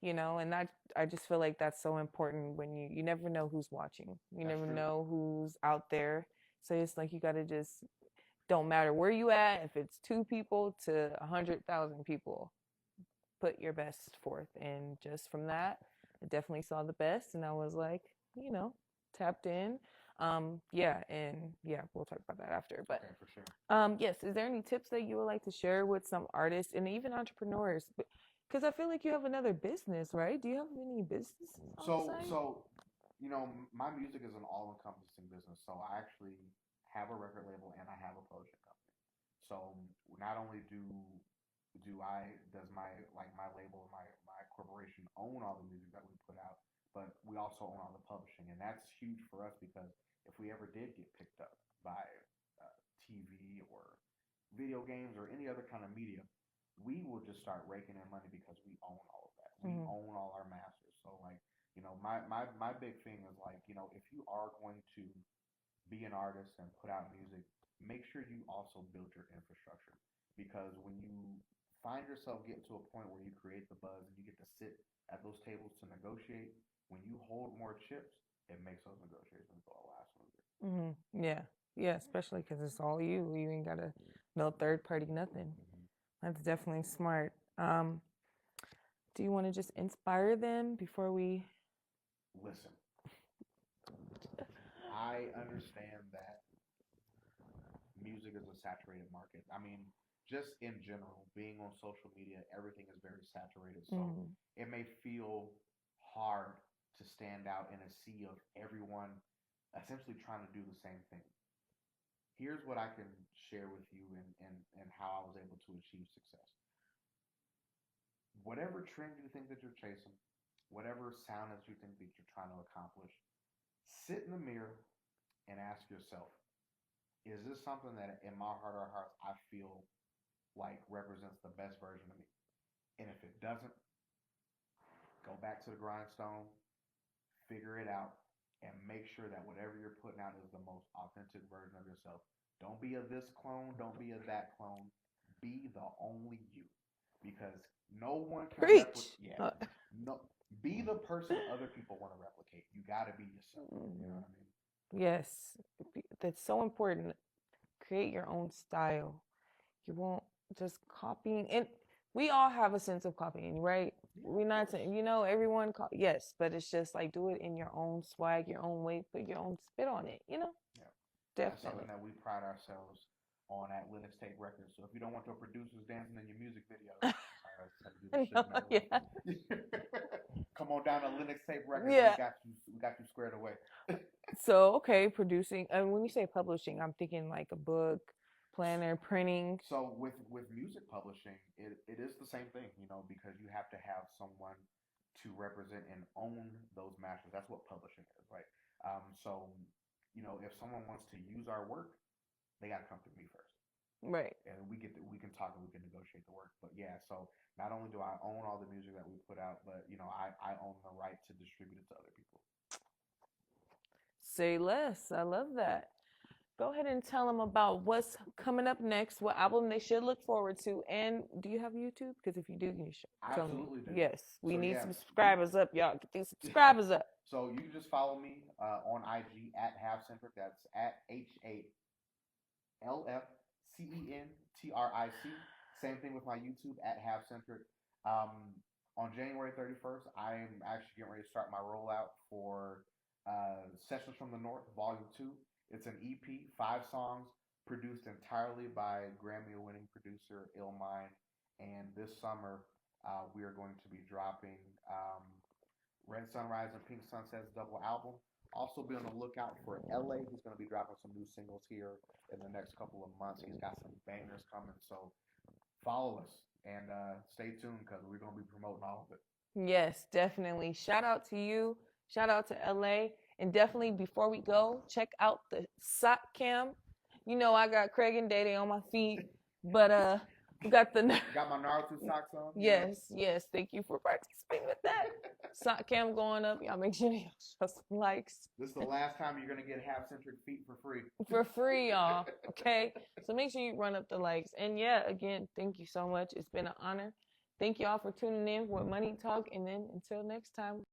and I just feel like that's so important when you never know who's watching. You never know who's out there. So it's like you got to just, don't matter where you at, if it's 2 people to 100,000 people, put your best forth. And just from that, I definitely saw the best, and I was like, tapped in. We'll talk about that after. But okay, for sure. Yes, is there any tips that you would like to share with some artists and even entrepreneurs? Because I feel like you have another business, right? Do you have any business? So my music is an all-encompassing business. So I actually have a record label and I have a publishing company. So not only does my label, my corporation own all the music that we put out, but we also own all the publishing, and that's huge for us because if we ever did get picked up by TV or video games or any other kind of media, we will just start raking in money because we own all of that. We own all our masters. So like, my big thing is like, if you are going to be an artist and put out music, make sure you also build your infrastructure, because when you find yourself getting to a point where you create the buzz and you get to sit at those tables to negotiate, when you hold more chips, it makes those negotiations go a lot smoother. Mm-hmm. Yeah, especially because it's all you. You ain't got to no third party, nothing. That's definitely smart. Do you want to just inspire them before we... Listen, I understand that music is a saturated market. I mean, just in general, being on social media, everything is very saturated. So it may feel hard to stand out in a sea of everyone essentially trying to do the same thing. Here's what I can share with you and how I was able to achieve success. Whatever trend you think that you're chasing, whatever sound that you think that you're trying to accomplish, sit in the mirror and ask yourself, is this something that in my heart of hearts I feel like represents the best version of me? And if it doesn't, go back to the grindstone, figure it out, and make sure that whatever you're putting out is the most authentic version of yourself. Don't be a this clone, don't be a that clone. Be the only you. Because no one can replicate. No, be the person other people want to replicate. You got to be yourself. You know what I mean? Yes, that's so important. Create your own style. You won't just copying. And we all have a sense of copying, right? We're not saying, everyone, yes, but it's just like do it in your own swag, your own way, put your own spit on it, Yeah. Definitely. That's something that we pride ourselves on at Linux Tape Records. So if you don't want your producers dancing in your music videos, sorry, I just had to do this shit No, in that yeah. way. Come on down to Linux Tape Records. Yeah. We got you squared away. So, okay, producing. And when you say publishing, I'm thinking like a book, planner, printing. So with music publishing, it is the same thing, you know, because you have to have someone to represent and own those masters. That's what publishing is, right? So, you know, if someone wants to use our work, they got to come through me first, Right. and we can talk and we can negotiate the work. But yeah, so not only do I own all the music that we put out, but you know, I own the right to distribute it to other people. Say less. I love that. Go ahead and tell them about what's coming up next, what album they should look forward to, and do you have YouTube? Because if you do, you should I tell me. absolutely do. Yes, we So, need yeah, some subscribers up, y'all. Get these subscribers up. So you can just follow me on IG at Half Centric. That's at HALFCENTRIC. Same thing with my YouTube at Half Centric. On January 31st, I am actually getting ready to start my rollout for Sessions from the North, Volume 2. It's an EP, 5 songs, produced entirely by Grammy-winning producer Illmind. And this summer, we are going to be dropping Red Sunrise and Pink Sunset's double album. Also, be on the lookout for LA. He's going to be dropping some new singles here in the next couple of months. He's got some bangers coming. So follow us and stay tuned because we're going to be promoting all of it. Yes, definitely. Shout out to you. Shout out to LA. And definitely before we go, check out the sock cam. You know I got Craig and Day on my feet, but we got the Got my Naruto socks on. Yes, yes. Thank you for participating with that. Sock cam going up. Y'all make sure y'all show some likes. This is the last time you're gonna get Half Centric feet for free. For free, y'all. Okay. So make sure you run up the likes. And yeah, again, thank you so much. It's been an honor. Thank y'all for tuning in with Money Talk. And then until next time.